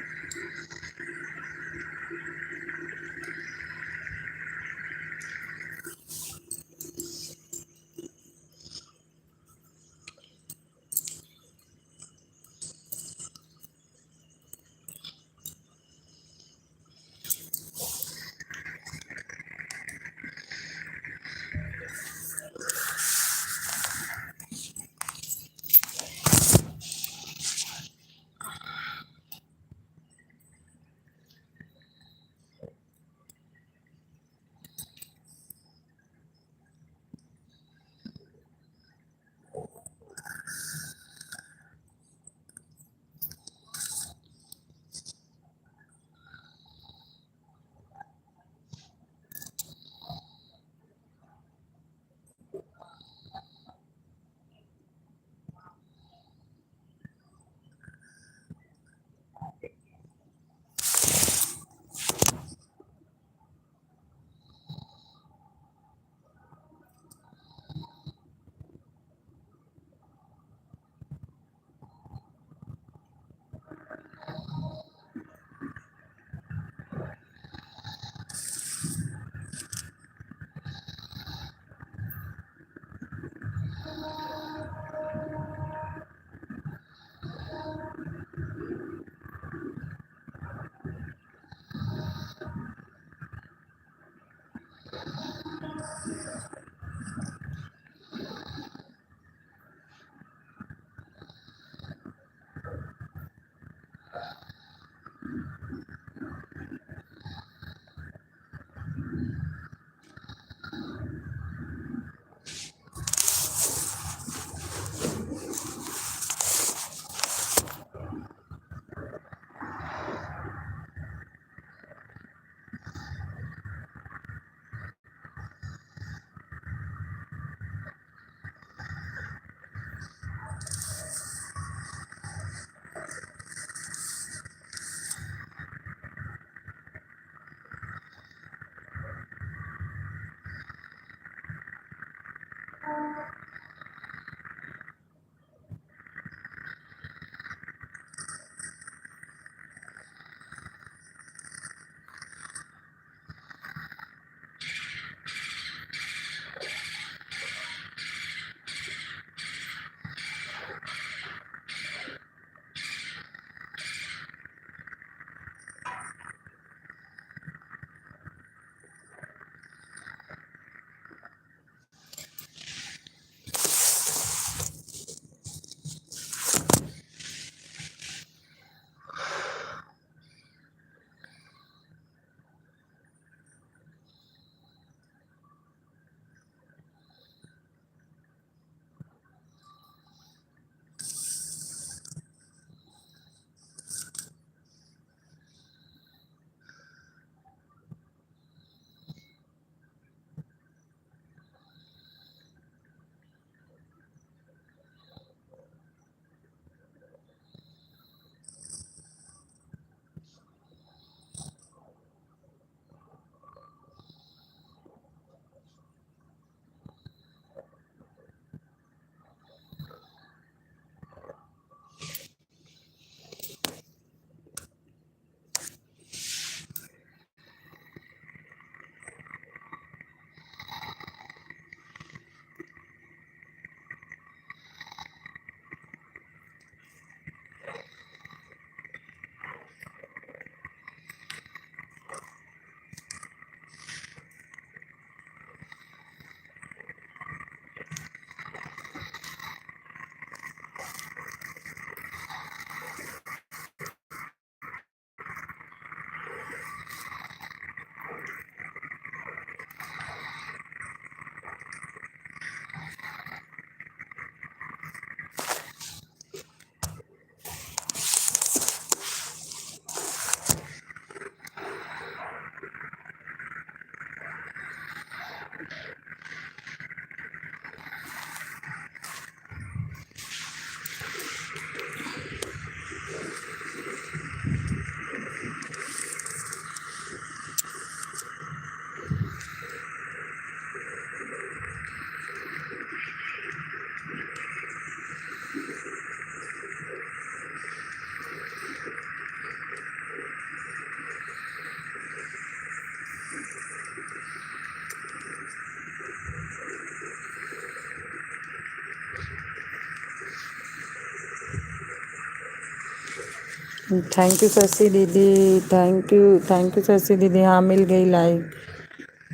थैंक यू शशि दीदी, थैंक यू शशि दीदी। हाँ मिल गई लाइक,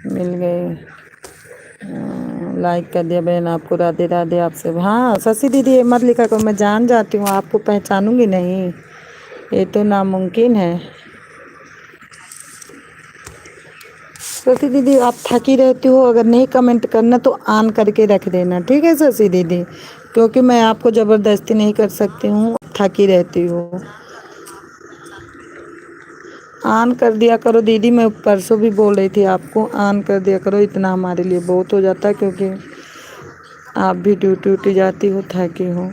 मिल गई। लाइक कर दिया बहन आपको, राधे राधे आपसे। हाँ शशि दीदी ये मत लिखा करो, मैं जान जाती हूँ आपको, पहचानूंगी नहीं, ये तो नामुमकिन है। शशि दीदी आप थकी रहती हो, अगर नहीं कमेंट करना तो ऑन करके रख देना, ठीक है शशि दीदी, क्योंकि मैं आपको ज़बरदस्ती नहीं कर सकती हूँ, थकी रहती हो। ऑन कर दिया करो दीदी, मैं परसों भी बोल रही थी आपको, ऑन कर दिया करो, इतना हमारे लिए बहुत हो जाता है, क्योंकि आप भी ड्यूटी उटी जाती हो, थकी हो।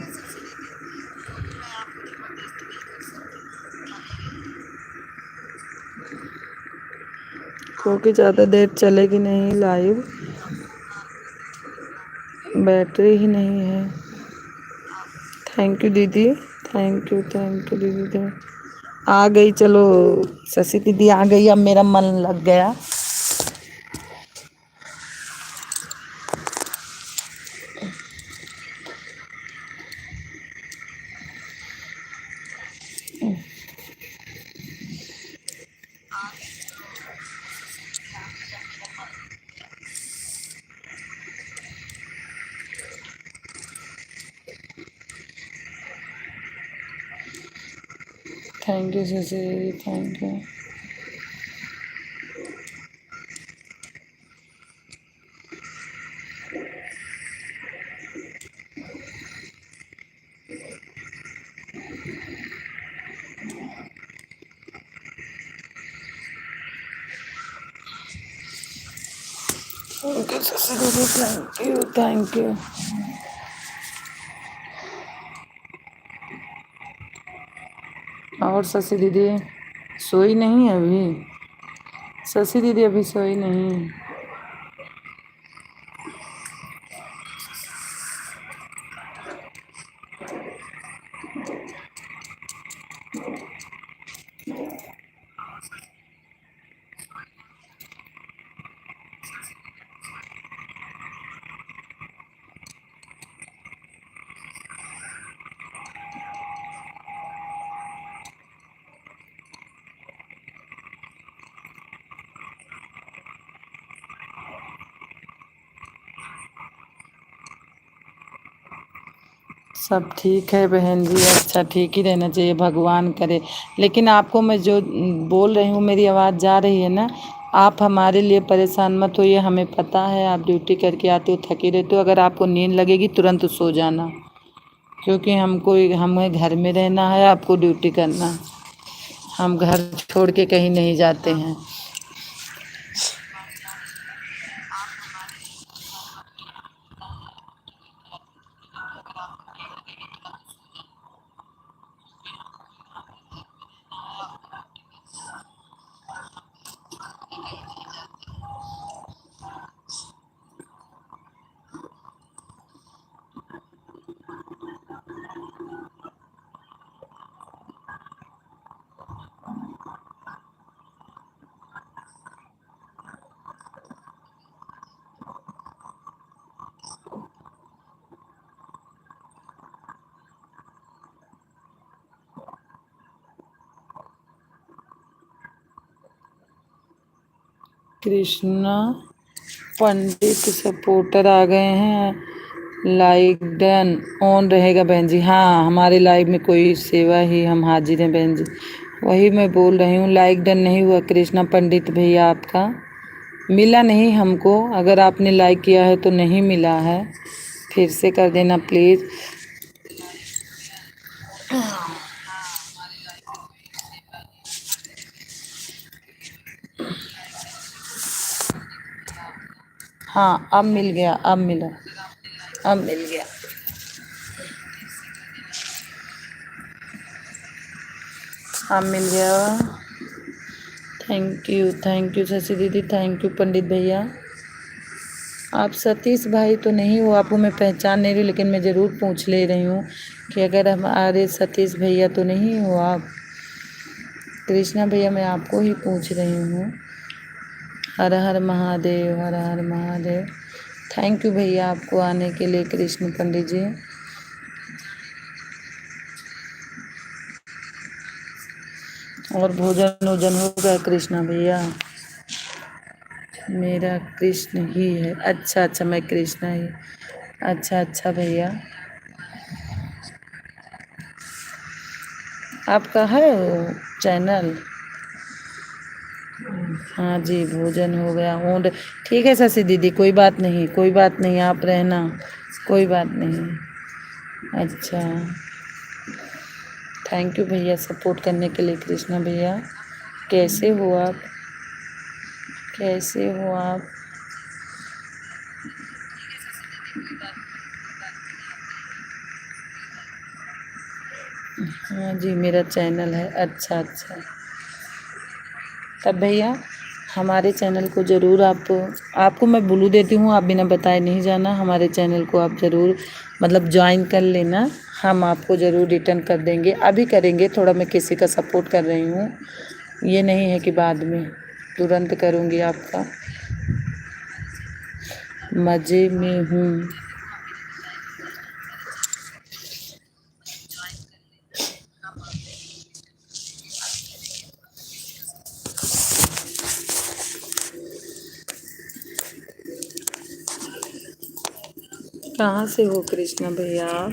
क्योंकि ज़्यादा देर चलेगी नहीं लाइव, बैटरी ही नहीं है। थैंक यू दीदी, थैंक यू दीदी। आ गई, चलो शशि दीदी आ गई, अब मेरा मन लग गया। थैंक यू शशि दीदी, thank you. Thank you Shashi दीदी, थैंक यू। और शशि दीदी सोई नहीं है अभी? शशि दीदी अभी सोई नहीं? सब ठीक है बहन जी, अच्छा ठीक ही रहना चाहिए, भगवान करे। लेकिन आपको मैं जो बोल रही हूँ, मेरी आवाज़ जा रही है ना? आप हमारे लिए परेशान मत होइए, हमें पता है आप ड्यूटी करके आते हो, थकी रहते हो। अगर आपको नींद लगेगी तुरंत सो जाना, क्योंकि हमको हमें घर में रहना है, आपको ड्यूटी करना है। हम घर छोड़ के कहीं नहीं जाते हैं। कृष्णा पंडित सपोर्टर आ गए हैं। लाइक डन ऑन रहेगा बहन जी। हाँ हमारे लाइव में कोई सेवा ही हम हाजिर हैं बहन जी, वही मैं बोल रही हूँ। लाइक डन नहीं हुआ कृष्णा पंडित भैया, आपका मिला नहीं हमको। अगर आपने लाइक किया है तो नहीं मिला है, फिर से कर देना प्लीज़। हाँ अब मिल गया, अब मिला, अब मिल गया। अब मिल गया। थैंक यू शशि दीदी, थैंक यू पंडित भैया। आप सतीश भाई तो नहीं हो, आपको मैं पहचान नहीं रही, लेकिन मैं ज़रूर पूछ ले रही हूँ कि अगर हमारे सतीश भैया तो नहीं हो आप? कृष्णा भैया मैं आपको ही पूछ रही हूँ। हर हर महादेव, हर हर महादेव। थैंक यू भैया आपको आने के लिए, कृष्ण पंडित जी। और भोजन वोजन हो गया कृष्णा भैया? मेरा कृष्ण ही है। अच्छा अच्छा, मैं कृष्णा ही। अच्छा अच्छा भैया, आपका है वो चैनल? हाँ जी, भोजन हो गया हूँ। ठीक है शशि दीदी, कोई बात नहीं, कोई बात नहीं, आप रहना, कोई बात नहीं। अच्छा, थैंक यू भैया सपोर्ट करने के लिए। कृष्णा भैया कैसे हो आप? कैसे हो आप? हाँ जी, मेरा चैनल है। अच्छा अच्छा, तब भैया हमारे चैनल को ज़रूर आपको मैं ब्लू देती हूँ, आप बिना बताए नहीं जाना। हमारे चैनल को आप ज़रूर मतलब ज्वाइन कर लेना, हम आपको ज़रूर रिटर्न कर देंगे। अभी करेंगे, थोड़ा मैं किसी का सपोर्ट कर रही हूँ, ये नहीं है कि बाद में, तुरंत करूँगी आपका। मज़े में हूँ। कहाँ से हो कृष्णा भैया आप?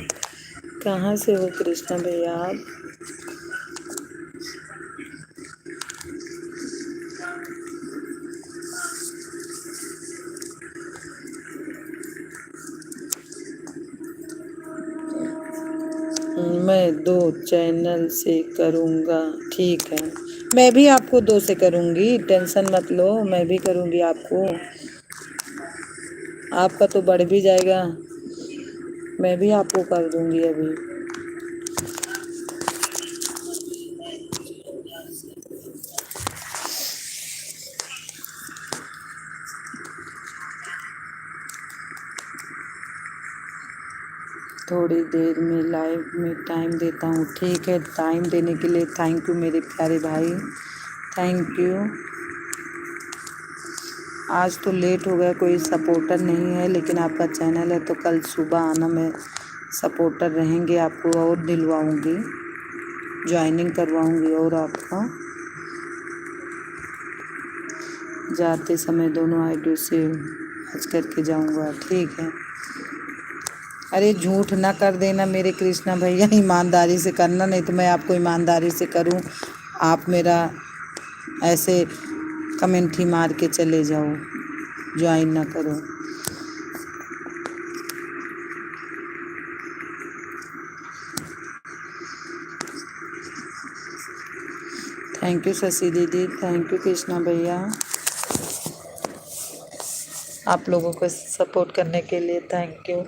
कहाँ से हो कृष्णा भैया आप? मैं 2 चैनल से करूँगा। ठीक है, मैं भी आपको 2 से करूँगी, टेंशन मत लो, मैं भी करूँगी आपको। आपका तो बढ़ भी जाएगा, मैं भी आपको कर दूँगी अभी। थोड़ी देर में लाइव में टाइम देता हूँ। ठीक है, टाइम देने के लिए थैंक यू मेरे प्यारे भाई, थैंक यू। आज तो लेट हो गया, कोई सपोर्टर नहीं है, लेकिन आपका चैनल है तो कल सुबह आना, मैं सपोर्टर रहेंगे, आपको और दिलवाऊँगी, ज्वाइनिंग करवाऊँगी और आपका। जाते समय दोनों आईडी से आज करके जाऊँगा। ठीक है, अरे झूठ ना कर देना मेरे कृष्णा भैया, ईमानदारी से करना, नहीं तो मैं आपको ईमानदारी से करूँ, आप मेरा ऐसे कमेंट ही मार के चले जाओ, ज्वाइन ना करो। थैंक यू शशि दीदी, थैंक यू कृष्णा भैया, आप लोगों को सपोर्ट करने के लिए थैंक यू।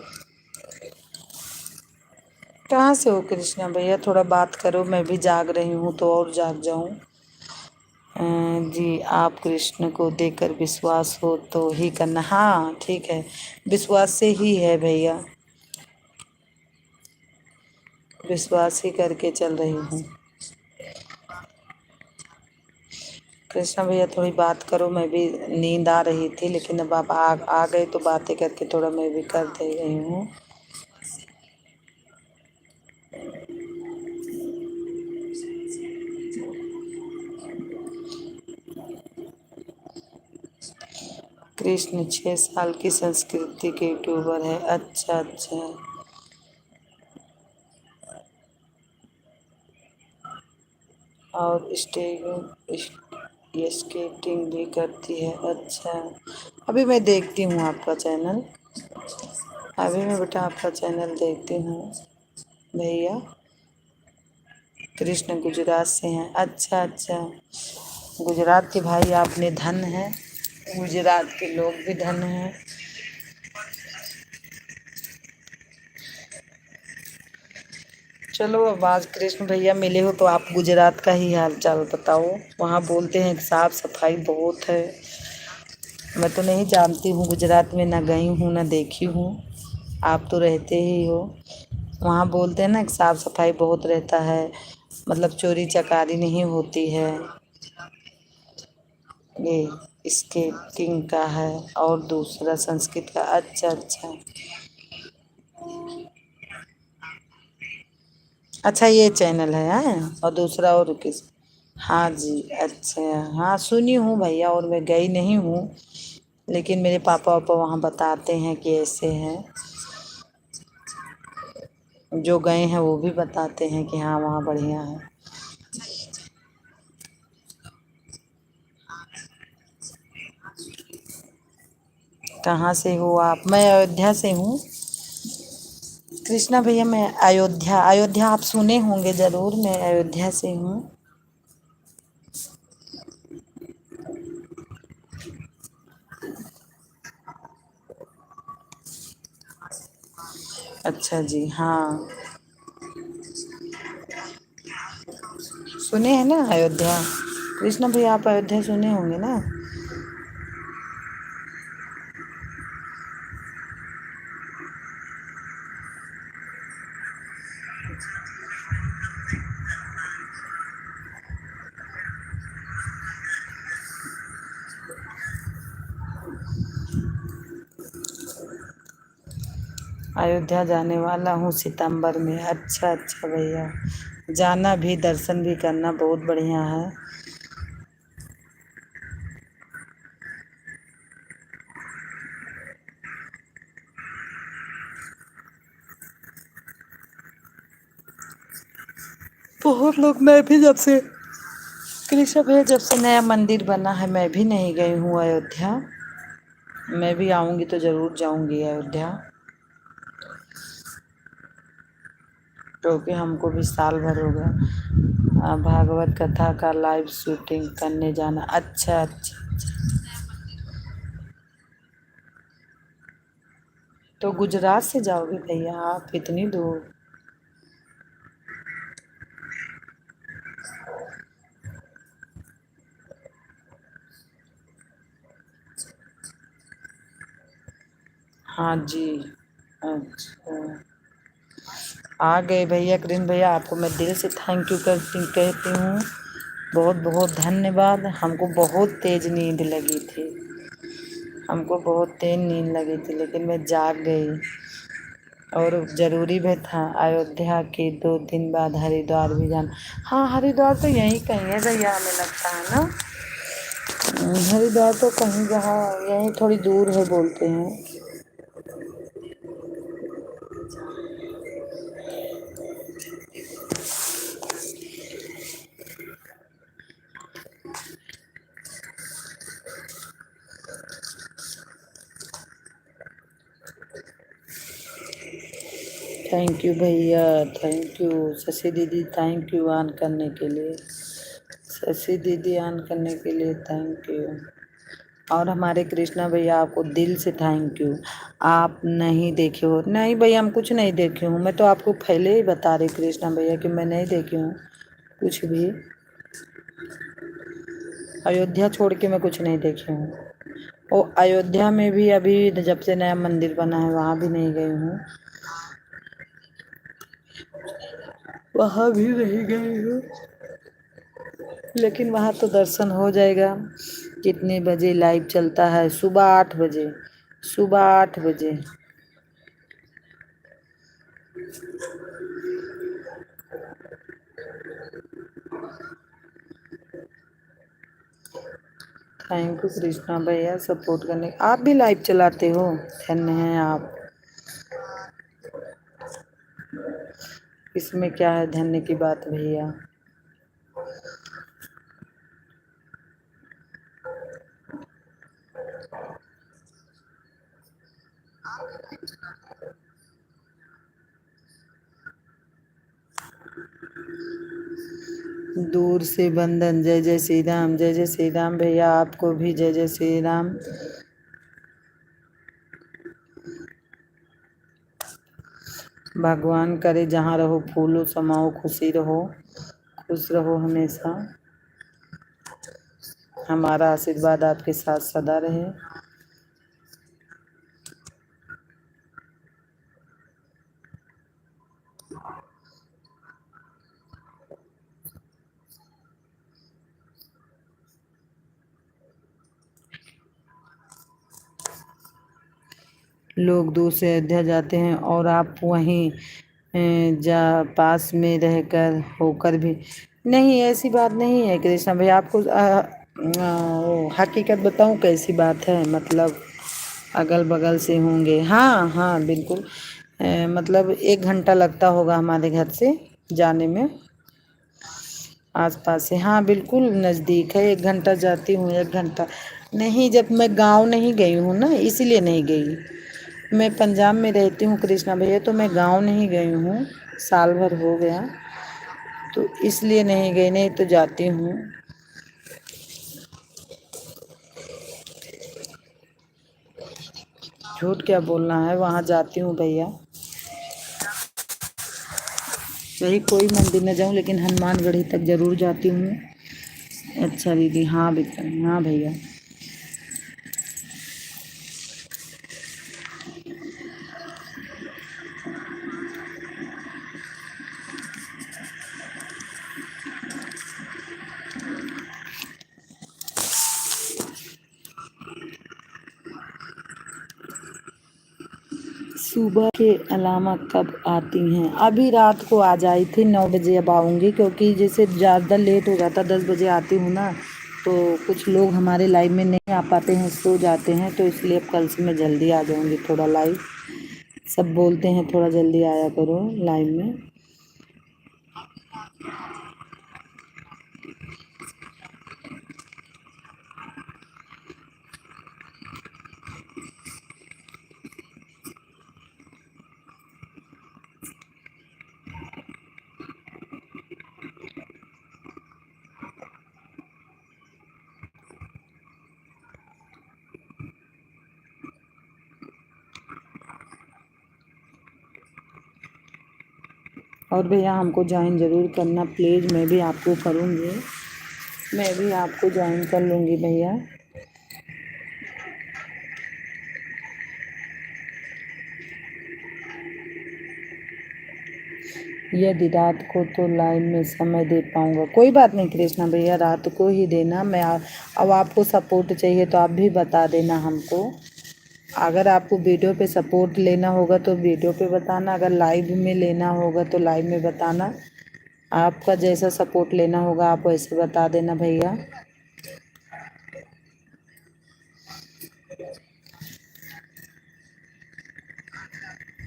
कहाँ से हो कृष्णा भैया, थोड़ा बात करो, मैं भी जाग रही हूँ तो और जाग जाऊँ। जी, आप कृष्ण को देकर विश्वास हो तो ही करना। हाँ ठीक है, विश्वास से ही है भैया, विश्वास ही करके चल रही हूँ। कृष्णा भैया थोड़ी बात करो, मैं भी नींद आ रही थी, लेकिन अब आप आ गए तो बातें करके थोड़ा मैं भी कर दे रही हूँ। कृष्ण 6 साल की संस्कृति के यूट्यूबर है। अच्छा अच्छा, और स्केटिंग भी करती है। अच्छा, अभी मैं देखती हूँ आपका चैनल, अभी मैं बेटा आपका चैनल देखती हूँ भैया। कृष्ण गुजरात से हैं। अच्छा अच्छा, गुजरात के भाई आपने धन है, गुजरात के लोग भी धन हैं। चलो, अब आज कृष्ण भैया मिले हो तो आप गुजरात का ही हाल चाल बताओ। वहाँ बोलते हैं साफ सफाई बहुत है, मैं तो नहीं जानती हूँ गुजरात में, ना गई हूँ ना देखी हूँ, आप तो रहते ही हो। वहाँ बोलते हैं ना कि साफ सफाई बहुत रहता है, मतलब चोरी चकारी नहीं होती है। ये स्केटिंग का है और दूसरा संस्कृत का। अच्छा अच्छा, अच्छा ये चैनल है, हैं? और दूसरा और किस? हाँ जी, अच्छा। हाँ सुनी हूँ भैया, और मैं गई नहीं हूँ, लेकिन मेरे पापा वापा वहाँ बताते हैं कि ऐसे है। जो गए हैं वो भी बताते हैं कि हाँ वहाँ बढ़िया है। कहाँ से हो आप? मैं अयोध्या से हूँ। कृष्णा भैया, मैं अयोध्या, अयोध्या आप सुने होंगे ज़रूर, मैं अयोध्या से हूँ। अच्छा जी, हाँ। सुने हैं ना अयोध्या? कृष्णा भैया आप अयोध्या सुने होंगे ना? अयोध्या जाने वाला हूँ सितंबर में। अच्छा अच्छा भैया, जाना भी, दर्शन भी करना बहुत बढ़िया है। बहुत लोग, मैं भी जब से, कृष्ण भैया जब से नया मंदिर बना है मैं भी नहीं गई हूँ अयोध्या। मैं भी आऊँगी तो ज़रूर जाऊँगी अयोध्या, क्योंकि हमको भी साल भर हो गया भागवत कथा का लाइव शूटिंग करने जाना। अच्छा अच्छा। तो गुजरात से जाओगे भैया आप इतनी दूर? हाँ जी। अच्छा, आ गए भैया। कृष्ण भैया आपको मैं दिल से थैंक यू करती कहती हूँ। बहुत बहुत धन्यवाद। हमको बहुत तेज़ नींद लगी थी, हमको बहुत तेज़ नींद लगी थी, लेकिन मैं जाग गई। और ज़रूरी भी था अयोध्या के 2 दिन बाद हरिद्वार भी जाना। हाँ हरिद्वार तो यहीं कहीं है भैया, हमें लगता है ना। हरिद्वार तो कहीं जहाँ, यहीं थोड़ी दूर है बोलते हैं। थैंक यू भैया, थैंक यू। शशि दीदी थैंक यू ऑन करने के लिए। शशि दीदी ऑन करने के लिए थैंक यू। और हमारे कृष्णा भैया आपको दिल से थैंक यू। आप नहीं देखे हो? नहीं भैया हम कुछ नहीं देखे हूँ, मैं तो आपको पहले ही बता रही कृष्णा भैया कि मैं नहीं देखी हूँ कुछ भी। अयोध्या छोड़ के मैं कुछ नहीं देखी हूँ। ओ अयोध्या में भी अभी जब से नया मंदिर बना है वहाँ भी नहीं गई हूँ। वहाँ भी नहीं गई हूँ, लेकिन वहाँ तो दर्शन हो जाएगा। कितने बजे लाइव चलता है? सुबह 8 बजे, सुबह 8 बजे। थैंक यू कृष्णा भैया सपोर्ट करने। आप भी लाइव चलाते हो? धन्य हैं आप। इसमें क्या है धन्य की बात भैया? दूर से बंधन। जय जय श्री राम, जय जय श्री राम भैया, आपको भी जय जय श्री राम। भगवान करे जहाँ रहो फूलो समाओ, खुशी रहो, खुश रहो हमेशा। हमारा आशीर्वाद आपके साथ सदा रहे। लोग दूर से अयोध्या जाते हैं और आप वहीं जा पास में रहकर होकर भी नहीं ऐसी बात नहीं है कृष्णा भैया, आपको वो हकीकत बताऊं कैसी बात है, मतलब अगल बगल से होंगे, हाँ हाँ बिल्कुल। मतलब 1 घंटा लगता होगा हमारे घर से जाने में, आसपास से, हाँ बिल्कुल नज़दीक है, 1 घंटा जाती हूँ, 1 घंटा। नहीं, जब मैं गांव नहीं गई हूँ ना, इसीलिए नहीं गई। मैं पंजाब में रहती हूँ कृष्णा भैया, तो मैं गांव नहीं गई हूँ, साल भर हो गया, तो इसलिए नहीं गई, नहीं तो जाती हूँ। झूठ क्या बोलना है, वहाँ जाती हूँ भैया। वही कोई मंदिर न जाऊँ, लेकिन हनुमानगढ़ी तक जरूर जाती हूँ। अच्छा दीदी, हाँ बेटा, हाँ भैया। सुबह के अलावा कब आती हैं? अभी रात को आ जाई थी, 9 बजे अब आऊँगी, क्योंकि जैसे ज़्यादा लेट हो जाता, 10 बजे आती हूँ ना, तो कुछ लोग हमारे लाइव में नहीं आ पाते हैं, सो जाते हैं, तो इसलिए अब कल से मैं जल्दी आ जाऊँगी थोड़ा लाइव। सब बोलते हैं थोड़ा जल्दी आया करो लाइव में। और भैया हमको ज्वाइन ज़रूर करना प्लीज़, मैं भी आपको करूँगी, मैं भी आपको ज्वाइन कर लूँगी भैया। यदि रात को तो लाइव में समय दे पाऊँगा, कोई बात नहीं कृष्णा भैया, रात को ही देना। अब आपको सपोर्ट चाहिए तो आप भी बता देना हमको। अगर आपको वीडियो पे सपोर्ट लेना होगा तो वीडियो पे बताना, अगर लाइव में लेना होगा तो लाइव में बताना। आपका जैसा सपोर्ट लेना होगा आप वैसे बता देना भैया।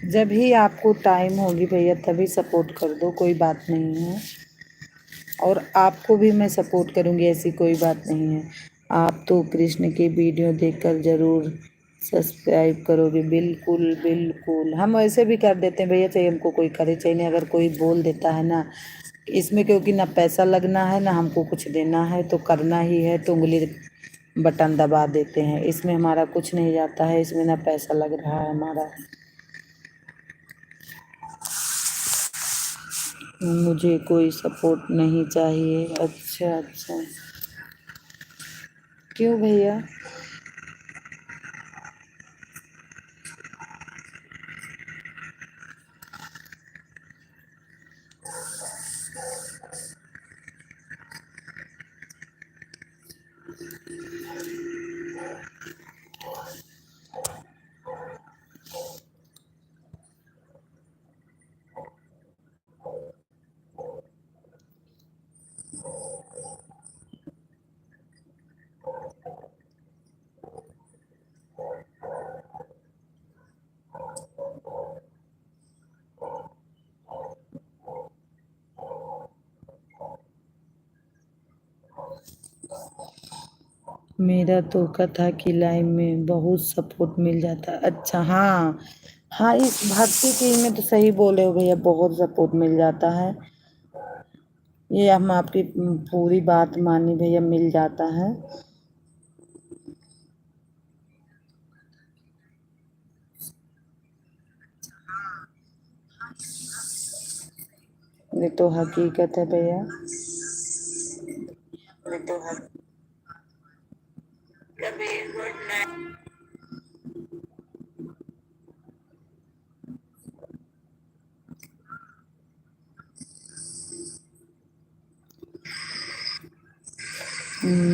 जब ही आपको टाइम होगी भैया तभी सपोर्ट कर दो, कोई बात नहीं है। और आपको भी मैं सपोर्ट करूँगी, ऐसी कोई बात नहीं है। आप तो कृष्ण की वीडियो देखकर ज़रूर सब्सक्राइब करोगे, बिल्कुल बिल्कुल, हम वैसे भी कर देते हैं भैया, चाहे हमको कोई करे चाहे नहीं, अगर कोई बोल देता है ना इसमें, क्योंकि ना पैसा लगना है ना हमको कुछ देना है, तो करना ही है, तो उंगली बटन दबा देते हैं, इसमें हमारा कुछ नहीं जाता है, इसमें ना पैसा लग रहा है हमारा। मुझे कोई सपोर्ट नहीं चाहिए। अच्छा अच्छा, क्यों भैया? मेरा तो कथा की लाइन में बहुत सपोर्ट मिल जाता है। अच्छा हाँ, हाँ इस भक्ति की में तो सही बोले हो भैया, बहुत सपोर्ट मिल जाता है। ये हम आपकी पूरी बात मानी भैया, मिल जाता है। ये तो हकीकत है भैया। ये तो है। कभी गुड नाइट।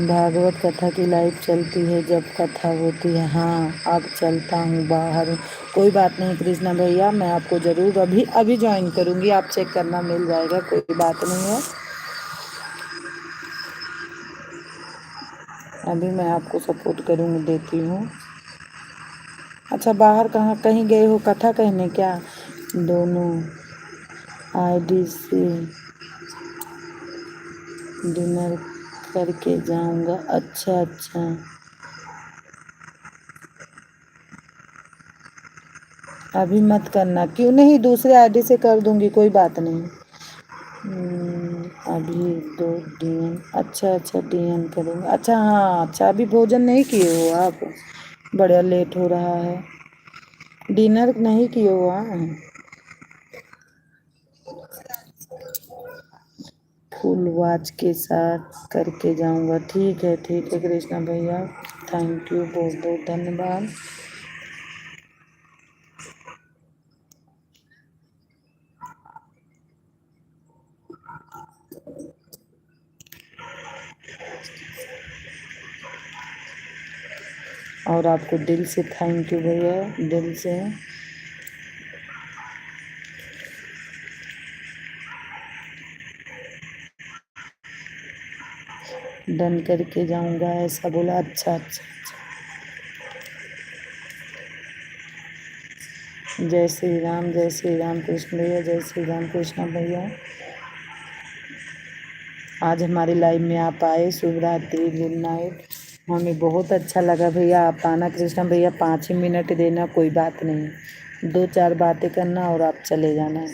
भागवत कथा की लाइव चलती है जब कथा होती है, हाँ अब चलता हूँ, बाहर हूँ। कोई बात नहीं कृष्णा भैया, मैं आपको ज़रूर अभी अभी ज्वाइन करूँगी, आप चेक करना, मिल जाएगा, कोई बात नहीं है। अभी मैं आपको सपोर्ट करूँगी, देती हूँ। अच्छा, बाहर कहाँ कहीं गए हो कथा कहने क्या? दोनों आईडी से डिनर करके जाऊँगा। अच्छा अच्छा, अभी मत करना। क्यों नहीं, दूसरे आईडी से कर दूँगी, कोई बात नहीं। अभी 2 डीएम। अच्छा अच्छा, डीएम करूँगी। अच्छा हाँ, अच्छा अभी भोजन नहीं किए हो आप? बड़ा लेट हो रहा है, डिनर नहीं किए हो? फुल वॉच के साथ करके जाऊँगा। ठीक है कृष्णा भैया, थैंक यू, बहुत बहुत धन्यवाद। और आपको दिल से थैंक यू भैया, दिल से। डन करके जाऊँगा ऐसा बोला। अच्छा अच्छा, जय श्री राम कृष्ण भैया, जय श्री राम कृष्णा भैया। आज हमारी लाइव में आप आए, शुभ रात्रि, गुड नाइट। हमें बहुत अच्छा लगा भैया, आप आना कृष्णा भैया, 5 ही मिनट देना, कोई बात नहीं, 2-4 बातें करना और आप चले जाना।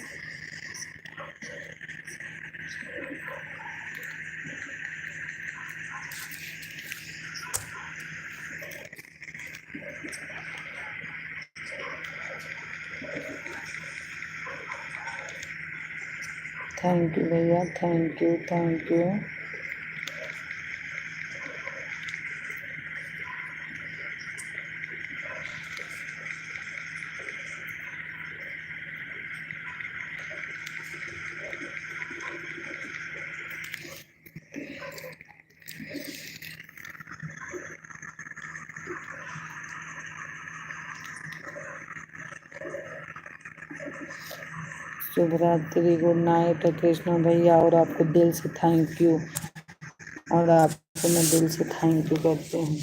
थैंक यू भैया, थैंक यू थैंक यू। शुभ रात्रि, गुड नाइट कृष्णा भैया, और आपको दिल से थैंक यू, और आपको मैं दिल से थैंक यू करती हूँ।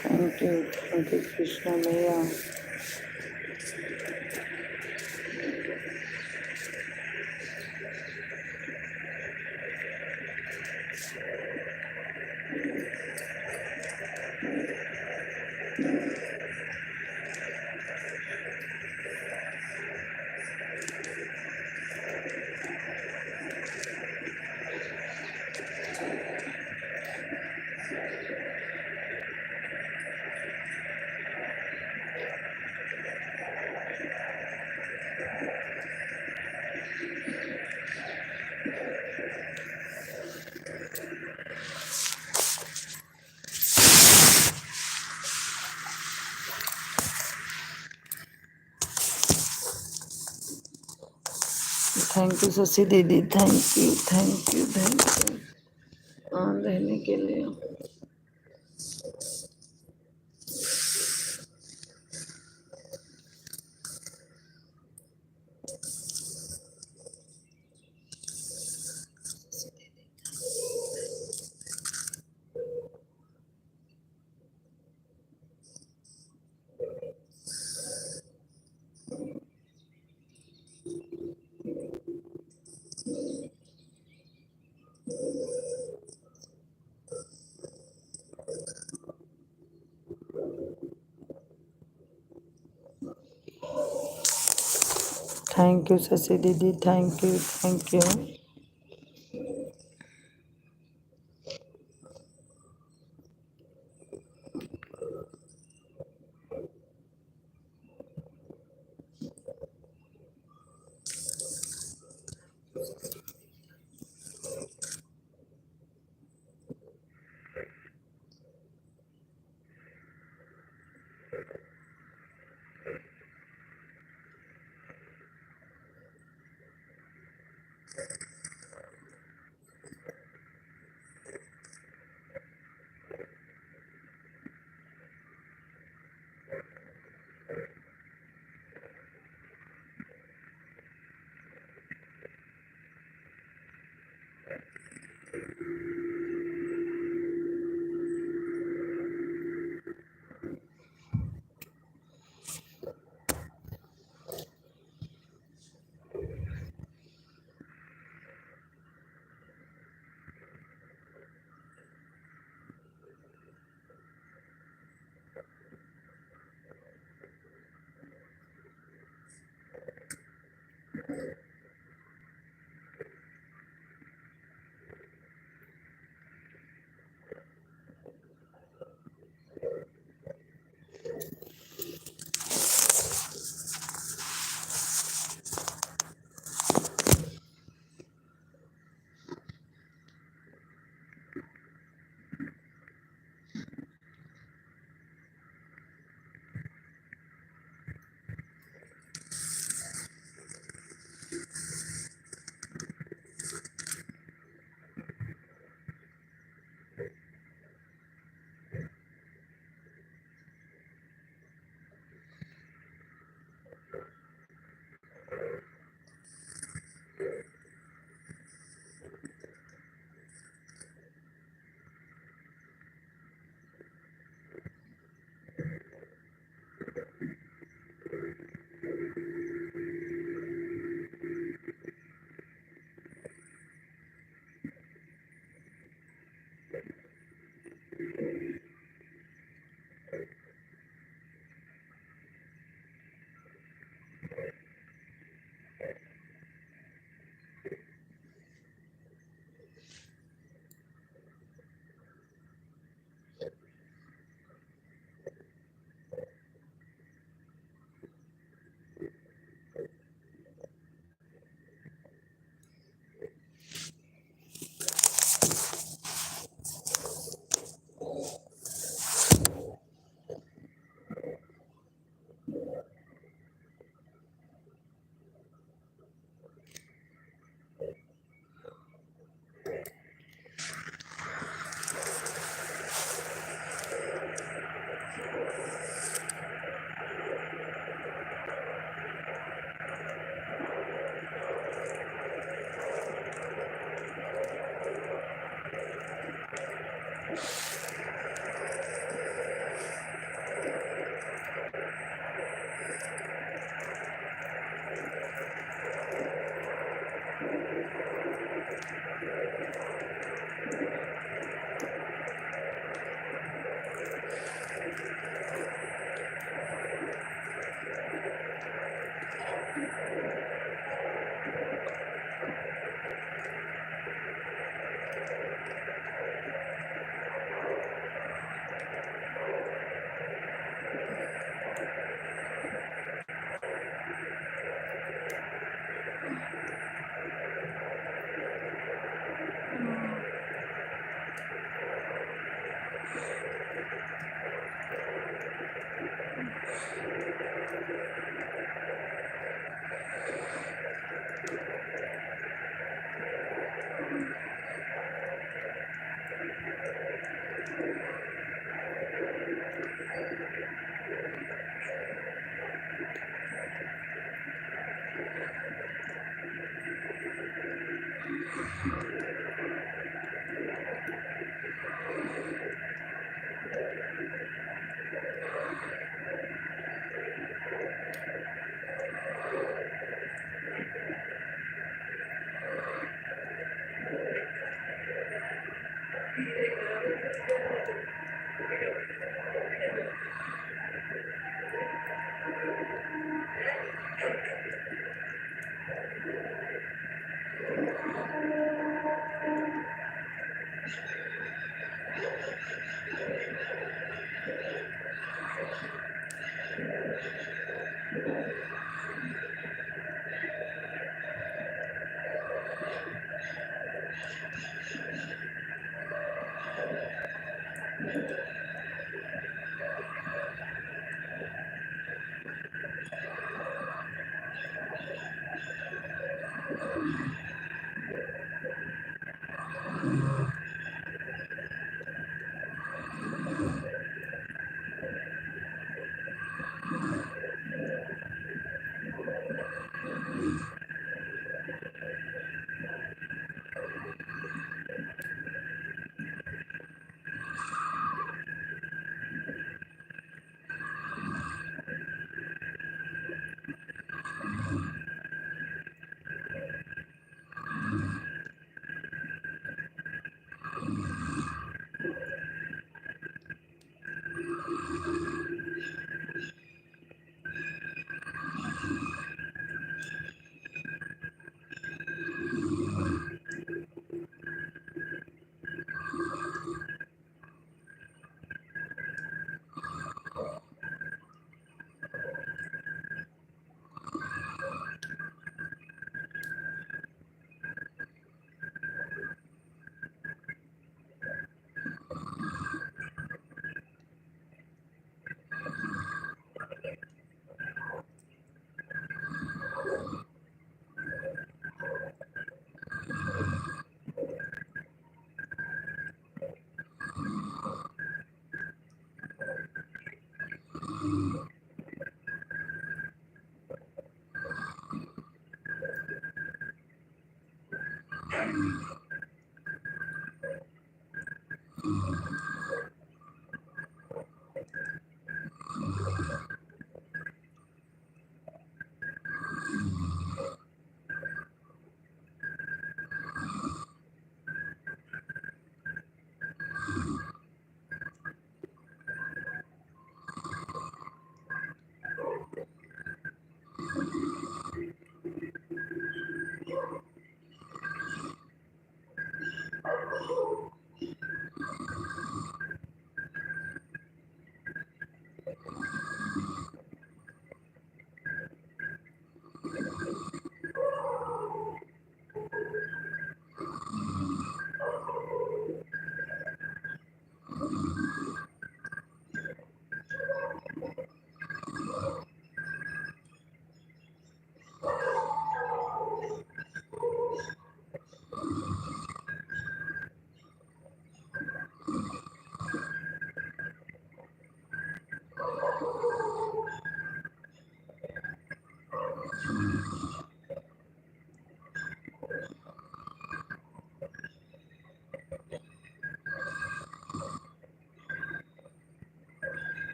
थैंक यू कृष्णा भैया। थैंक यू शशि दीदी, थैंक यू ऑन रहने के लिए। थैंक यू शशि दीदी, thank you, thank you.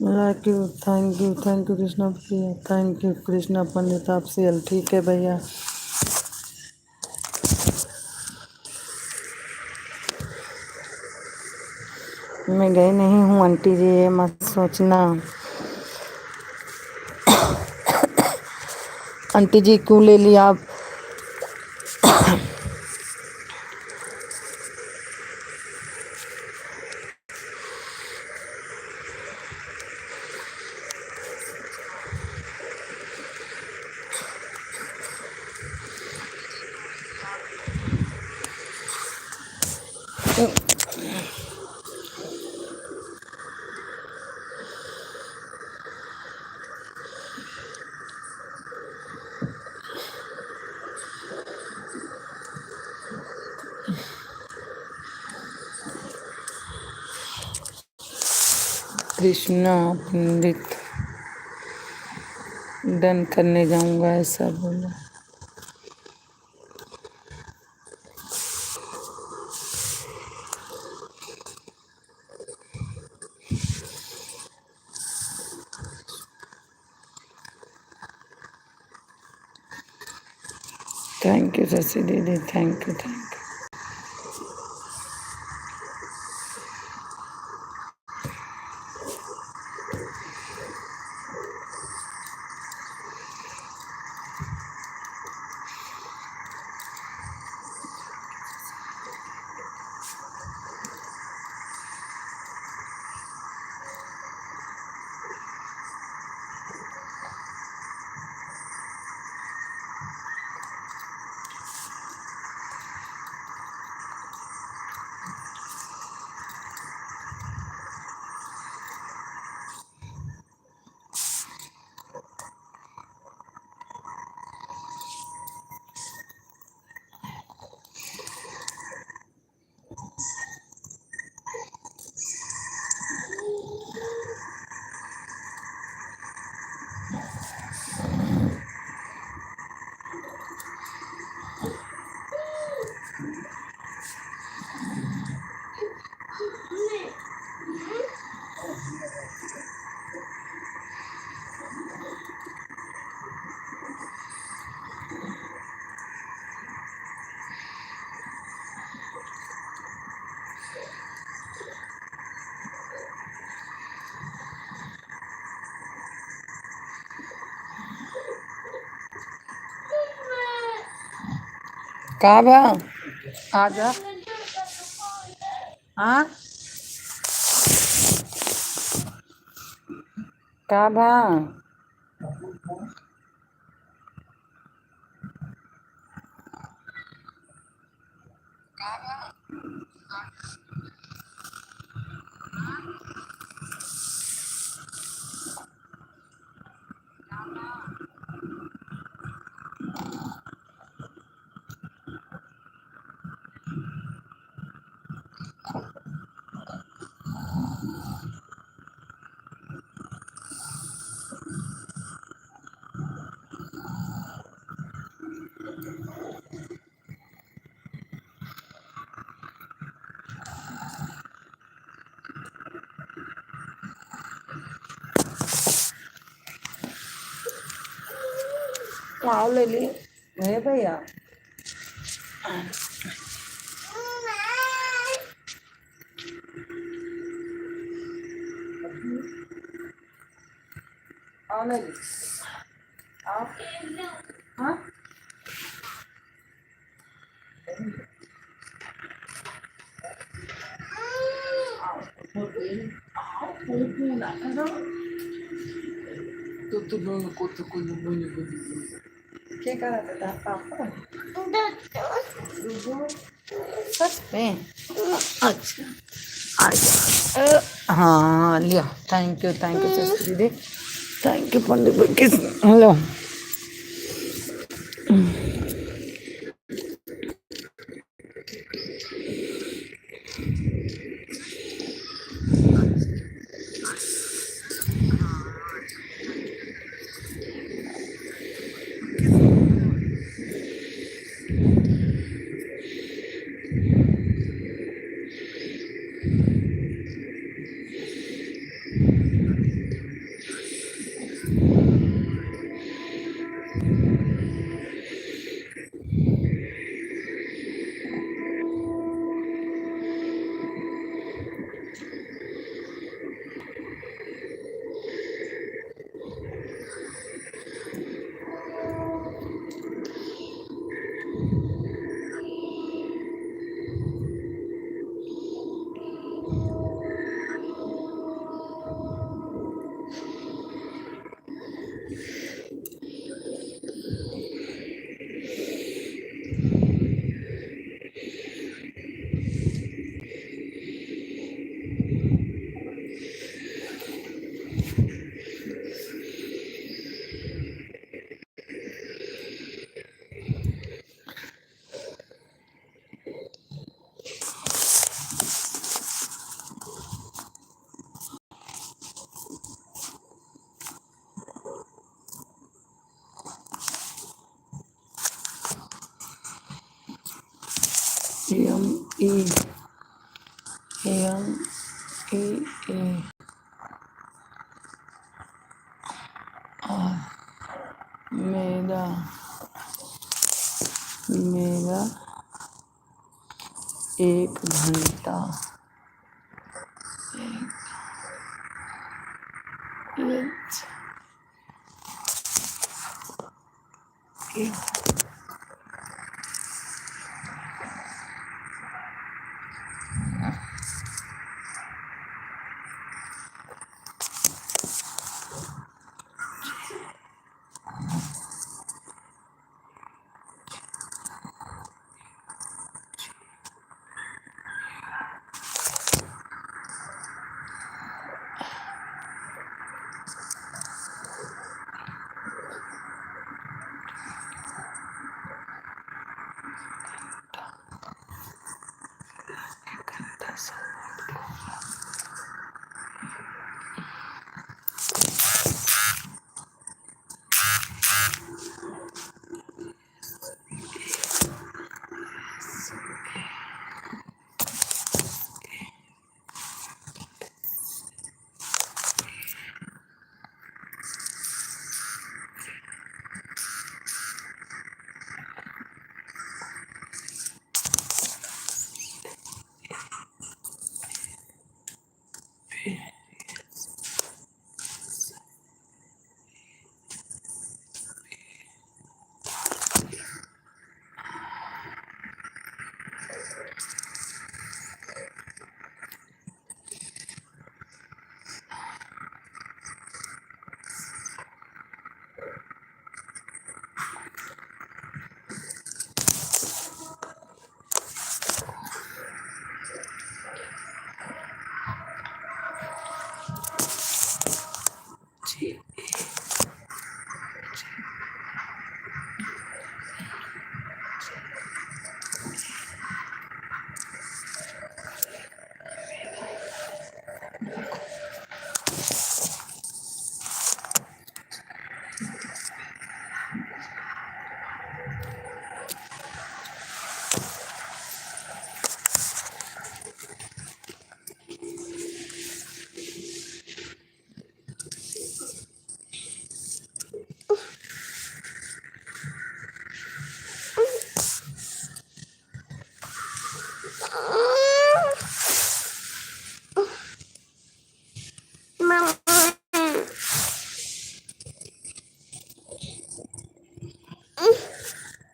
Thank you Krishna भैया, थैंक यू कृष्णा पंडित आप सेल, ठीक है भैया। मैं गई नहीं हूँ आंटी जी, ये मत सोचना। आंटी जी क्यों ले लिया आप? कृष्णा पंडित डन करने जाऊंगा ऐसा बोला। थैंक यू शशि दीदी, थैंक यू थैंक यू। कहाँ बा? आजा। हाँ कहाँ बा? आओ ले ली है भैया। आओ ले ली, आओ। हाँ क्या कर रहा था पापा? सच में? अच्छा अच्छा। हाँ लिया, थैंक यू शशि दीदी, थैंक यू पंडित भाई। किस हेलो ई एम ई ए मेरा मेरा 1 घंटा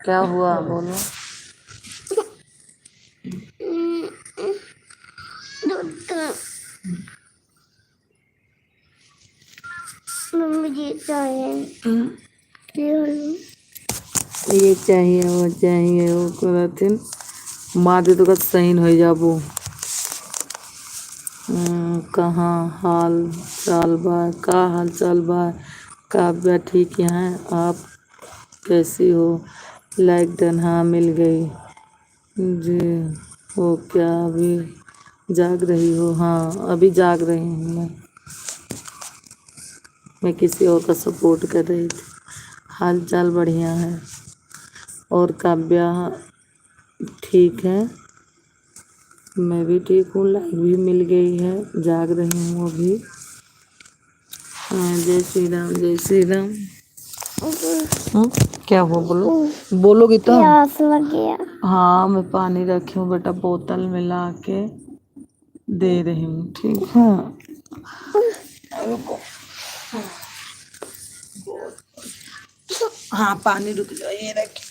क्या हुआ बोलो। मुझे चाहिए ये चाहिए वो करथिन मादे तो कत सहीन हो जाबो। कहाँ हाल चाल बा का हाल चाल बा काव्या ठीक है आप कैसी हो। लाइक डन हाँ मिल गई जी। हो क्या अभी जाग रही हो। हाँ अभी जाग रही हूँ मैं किसी और का सपोर्ट कर रही थी। हाल चाल बढ़िया है और काव्या ठीक है मैं भी ठीक हूँ। लाइक भी मिल गई है जाग रही हूँ अभी। हाँ जय श्री राम जय श्री राम। क्या हुआ बोलो बोलोगी तो। प्यास लग गया। हाँ मैं पानी रखी हूँ बेटा बोतल में ला के दे रही हूँ ठीक है। रुको। हाँ पानी रुक जाओ ये रखी।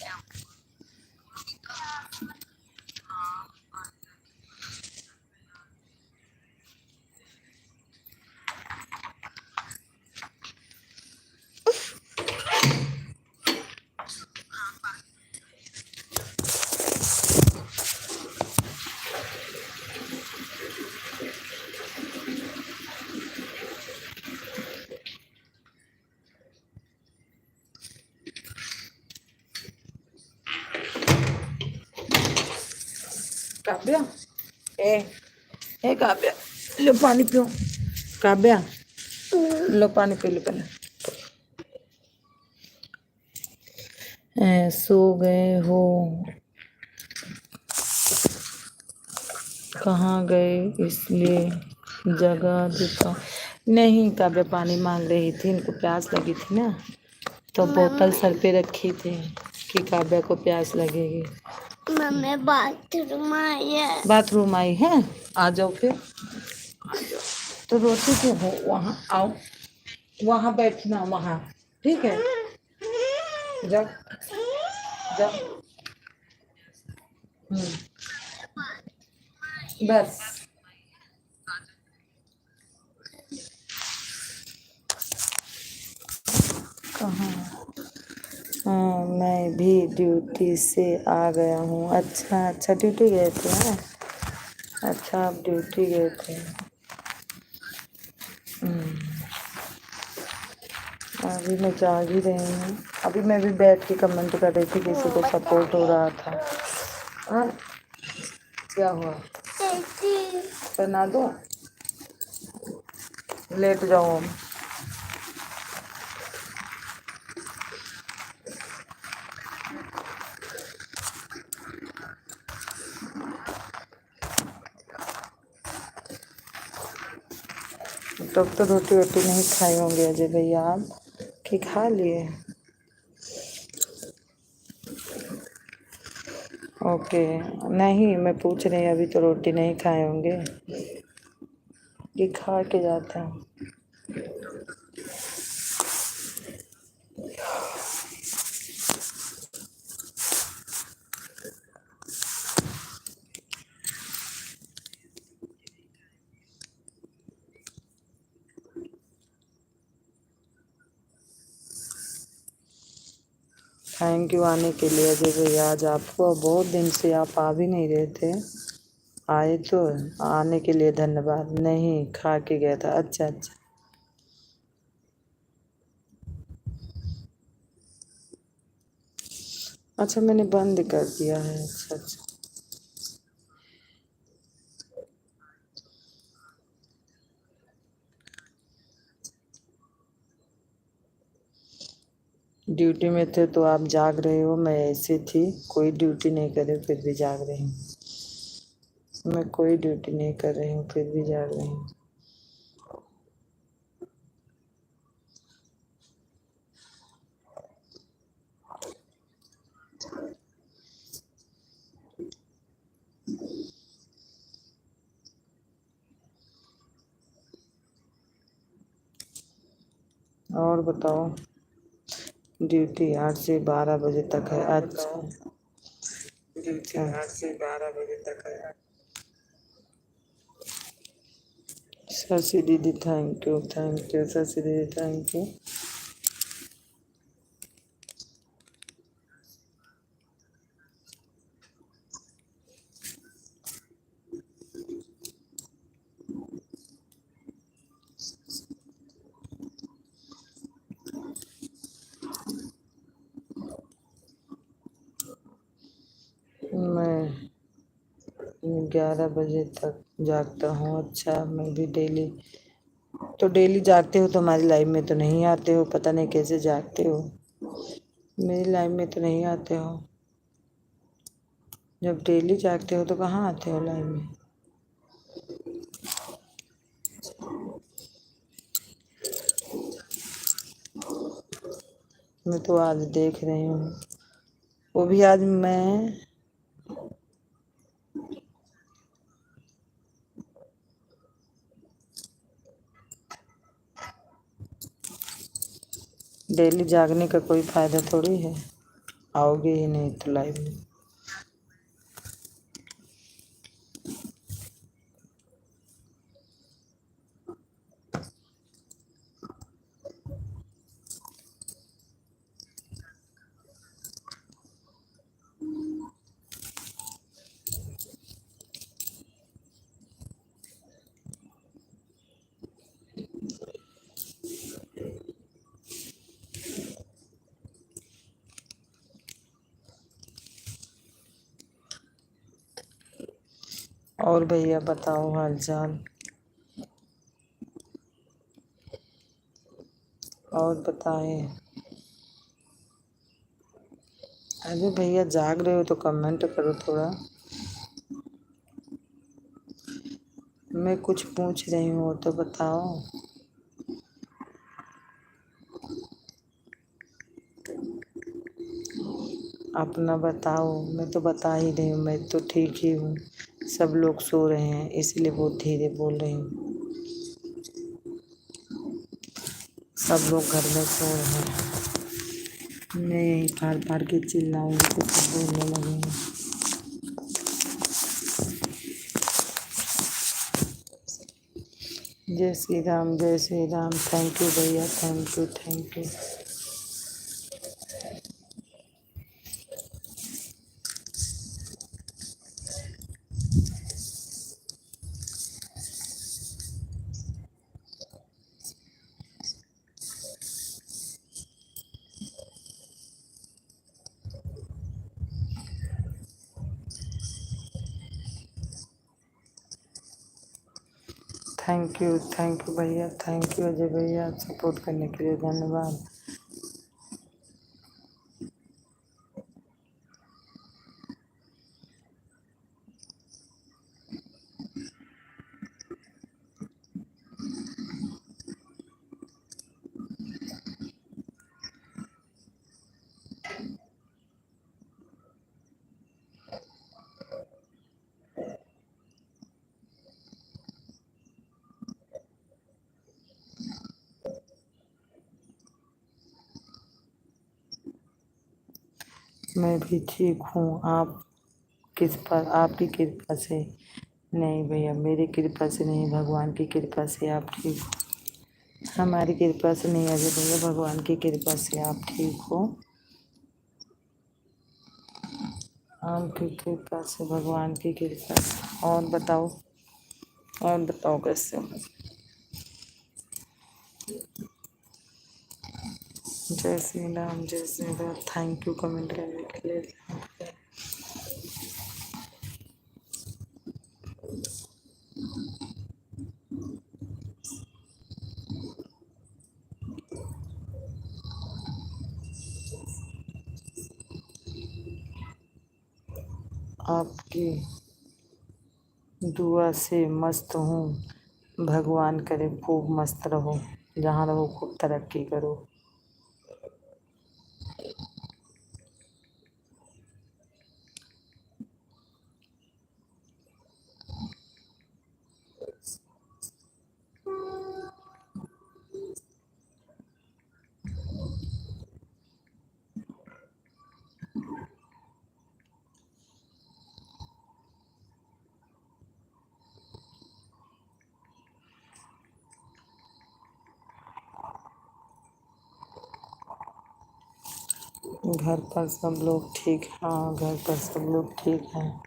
काव्या ए काव्या लो पानी पियो। काव्या लो पानी पी लो पहले। सो गए हो कहाँ गए इसलिए जगह दिखा नहीं। काव्या पानी मांग रही थी, इनको प्यास लगी थी ना, तो बोतल सर पे रखी थी कि काव्या को प्यास लगेगी। मम्मी बाथरूम आई है। बाथरूम आई है, आ जाओ फिर। आ जाओ। तो रोटी क्यों हो, वहाँ आओ, वहाँ बैठना, वहाँ ठीक है। जाओ जाओ। बस कहाँ। हाँ मैं भी ड्यूटी से आ गया हूँ। अच्छा अच्छा, ड्यूटी गए थे ना। अच्छा आप ड्यूटी गए थे। अभी मैं जाग ही रही हूँ। अभी मैं भी बैठ के कमेंट कर रही थी, किसी को सपोर्ट हो रहा था। हाँ क्या हुआ, बना दो, लेट जाओ। तब तो रोटी वोटी नहीं खाए होंगे अजय भैया आप, कि खा लिए। ओके, नहीं मैं पूछ रही अभी तो रोटी नहीं खाए होंगे कि खा के जाते हैं। थैंक यू आने के लिए अजय भैया। आज आपको बहुत दिन से आप आ भी नहीं रहे थे, आए तो आने के लिए धन्यवाद। नहीं खा के गया था। अच्छा अच्छा, अच्छा मैंने बंद कर दिया है। अच्छा अच्छा, ड्यूटी में थे तो आप जाग रहे हो। मैं ऐसे थी, कोई ड्यूटी नहीं करे फिर भी जाग रही हूँ। मैं कोई ड्यूटी नहीं कर रही हूँ फिर भी जाग रही हूँ। और बताओ। ड्यूटी 8 से 12 बजे तक है। अच्छा, ड्यूटी 8 से 12 बजे तक है। शशि दीदी thank you, thank you Shashi दीदी, थैंक यू। मैं 11 बजे तक जागता हूँ। अच्छा मैं भी डेली, तो डेली जागते हो तो हमारी लाइफ में तो नहीं आते हो, पता नहीं कैसे जागते हो। मेरी लाइफ में तो नहीं आते हो। जब डेली जागते हो तो कहाँ आते हो लाइफ में। मैं तो आज देख रही हूँ, वो भी आज मैं डेली जागने का कोई फायदा थोड़ी है, आओगे ही नहीं तो लाइफ में। और भैया बताओ हालचाल। और बताएं। अरे भैया जाग रहे हो तो कमेंट करो थोड़ा। मैं कुछ पूछ रही हूँ तो बताओ। अपना बताओ। मैं तो बता ही रही हूँ, मैं तो ठीक ही हूँ। सब लोग सो रहे हैं इसलिए बहुत धीरे बोल रही हूँ। सब लोग घर में सो रहे हैं। मैं यहीं पार पार के चिल्लाऊंगी तो सब बोलने लगेंगे। जय श्री राम, जय श्री राम। थैंक यू भैया, thank you, thank you. Thank you भैया, थैंक यू अजय भैया, सपोर्ट करने के लिए धन्यवाद। मैं भी ठीक हूँ। आप किस पर, आपकी कृपा से। नहीं भैया, मेरी कृपा से नहीं, भगवान की कृपा से आप ठीक हो। हमारी कृपा से नहीं अजय भैया, भगवान की कृपा से आप ठीक हो। आपकी कृपा से, भगवान की कृपा से। और बताओ कैसे हो। जय श्री राम, जय Shri Ram. Thank you comment करने के लिए। आपकी दुआ से मस्त हूँ। भगवान करे खूब मस्त रहो, जहाँ रहो खूब तरक्की करो। घर पर सब लोग ठीक। हाँ, घर पर सब लोग ठीक हैं।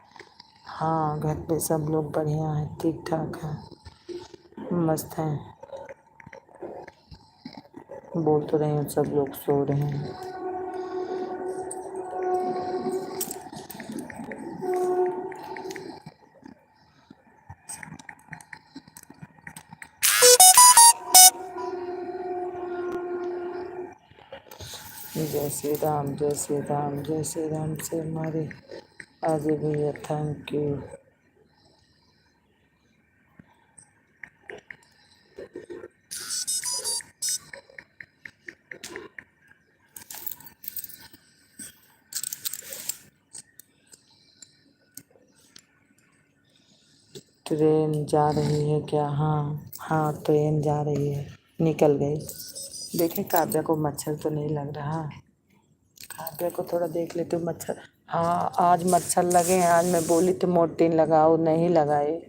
हाँ, घर पे सब लोग बढ़िया हैं, ठीक ठाक हैं, मस्त हैं। बोल तो रही हूँ सब लोग सो रहे हैं। जय श्री राम, जय श्री राम, जय श्री राम से हमारे अजय भैया, थैंक यू। ट्रेन जा रही है क्या? हाँ हाँ, ट्रेन जा रही है, निकल गई। देखें काव्या को मच्छर तो नहीं लग रहा। काव्या को थोड़ा देख लेते हो मच्छर। हाँ, आज मच्छर लगे हैं। आज मैं बोली तो मोर्टीन लगाओ, नहीं लगाए।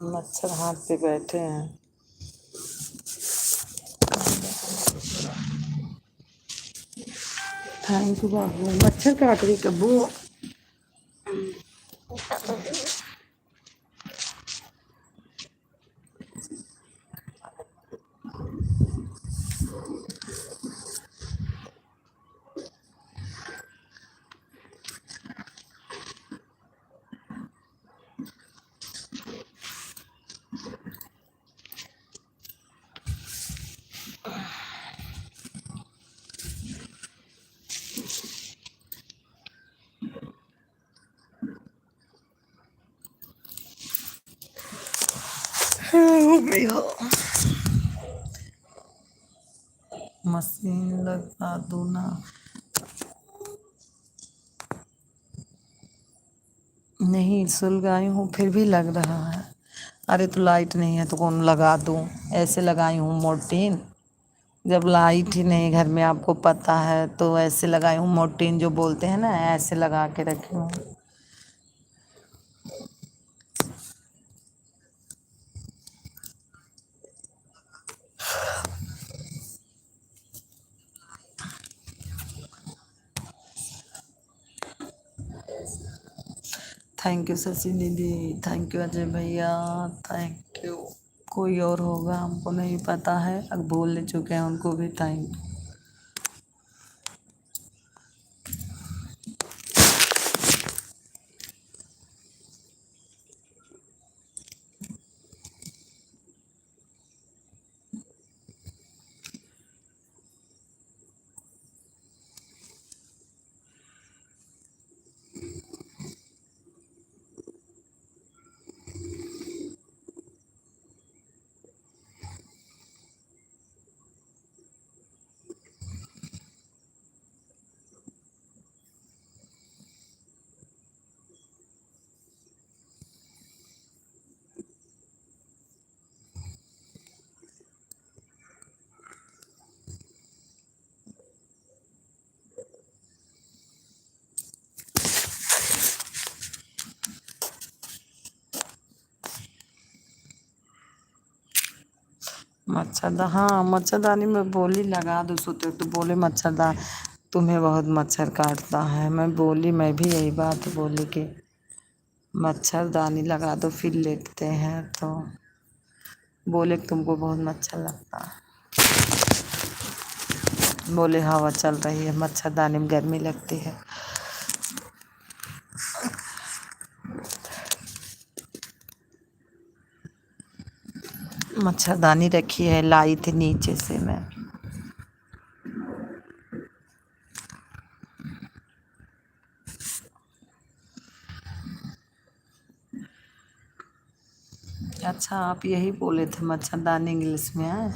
मच्छर हाथ पे बैठे हैं। थैंक यू बाबू। मच्छर काट रही कब्बू। गई हो। मशीन लगा दो ना। नहीं सुलगाई हूँ फिर भी लग रहा है। अरे तो लाइट नहीं है तो कौन लगा दूँ। ऐसे लगाई हूँ मोर्टीन। जब लाइट ही नहीं घर में आपको पता है तो ऐसे लगाई हूँ मोर्टीन जो बोलते हैं ना ऐसे लगा के रखी हूँ। थैंक यू शशि दीदी। थैंक यू अजय भैया। Thank you. कोई और होगा हमको नहीं पता है अब बोल चुके हैं उनको भी थैंक यू। हाँ मच्छरदानी में बोली लगा दो सोते तो बोले मच्छरदानी तुम्हें बहुत मच्छर काटता है। मैं बोली मैं भी यही बात बोली कि मच्छरदानी लगा दो फिर लेटते हैं तो बोले कि तुमको बहुत मच्छर लगता है। बोले हवा चल रही है मच्छरदानी में गर्मी लगती है। मच्छरदानी रखी है लाई थी नीचे से मैं। अच्छा आप यही बोले थे मच्छरदानी इंग्लिश में है।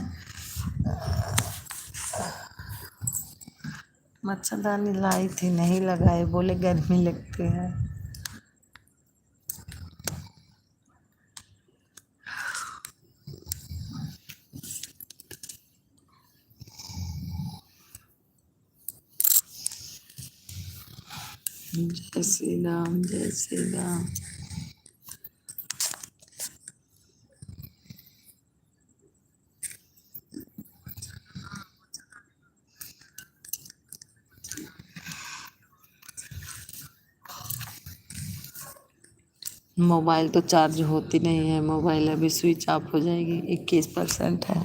मच्छरदानी लाई थी नहीं लगाए बोले गर्मी लगती है। जय श्री राम जय श्री राम। मोबाइल तो चार्ज होती नहीं है। मोबाइल अभी स्विच ऑफ हो जाएगी। 21% है।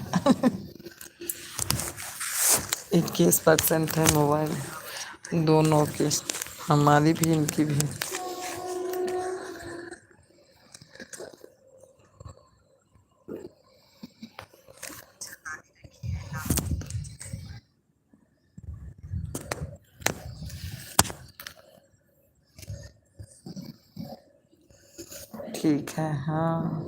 21% है मोबाइल दोनों की हमारी भी इनकी भी। ठीक है हाँ।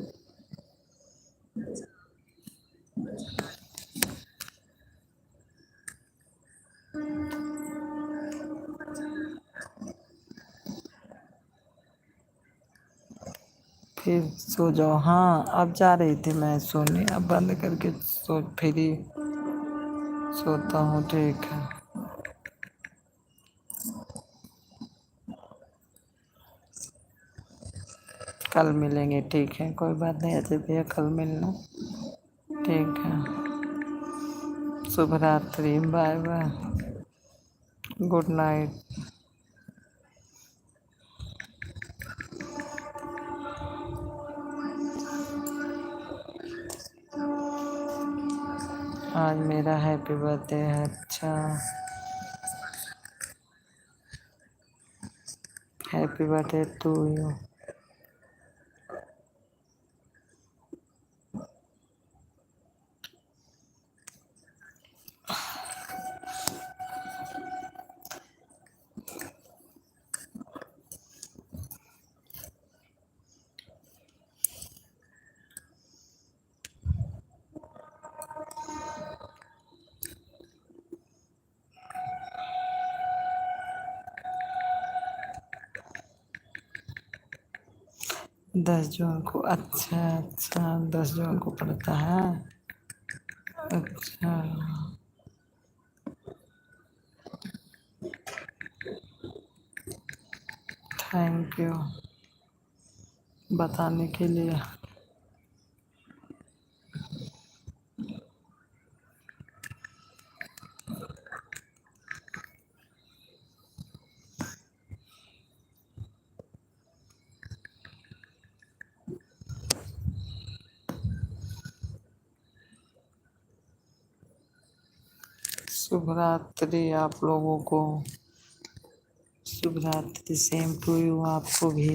फिर सो जाओ। हाँ अब जा रही थी मैं सोने अब बंद करके सो फिर ही सोता हूँ। ठीक है कल मिलेंगे। ठीक है कोई बात नहीं अजय भैया कल मिलना। ठीक है शुभ रात्रि बाय बाय गुड नाइट। आज मेरा हैप्पी बर्थडे है। अच्छा हैप्पी बर्थडे टू यू। 10 जून को, अच्छा अच्छा, 10 जून को पड़ता है। अच्छा, थैंक यू बताने के लिए। शुभ रात्रि आप लोगों को, शुभ रात्रि, सेम टू यू आपको भी।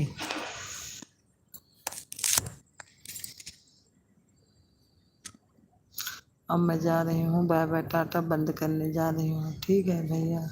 अब मैं जा रही हूँ, बाय बाय टाटा, बंद करने जा रही हूँ, ठीक है भैया।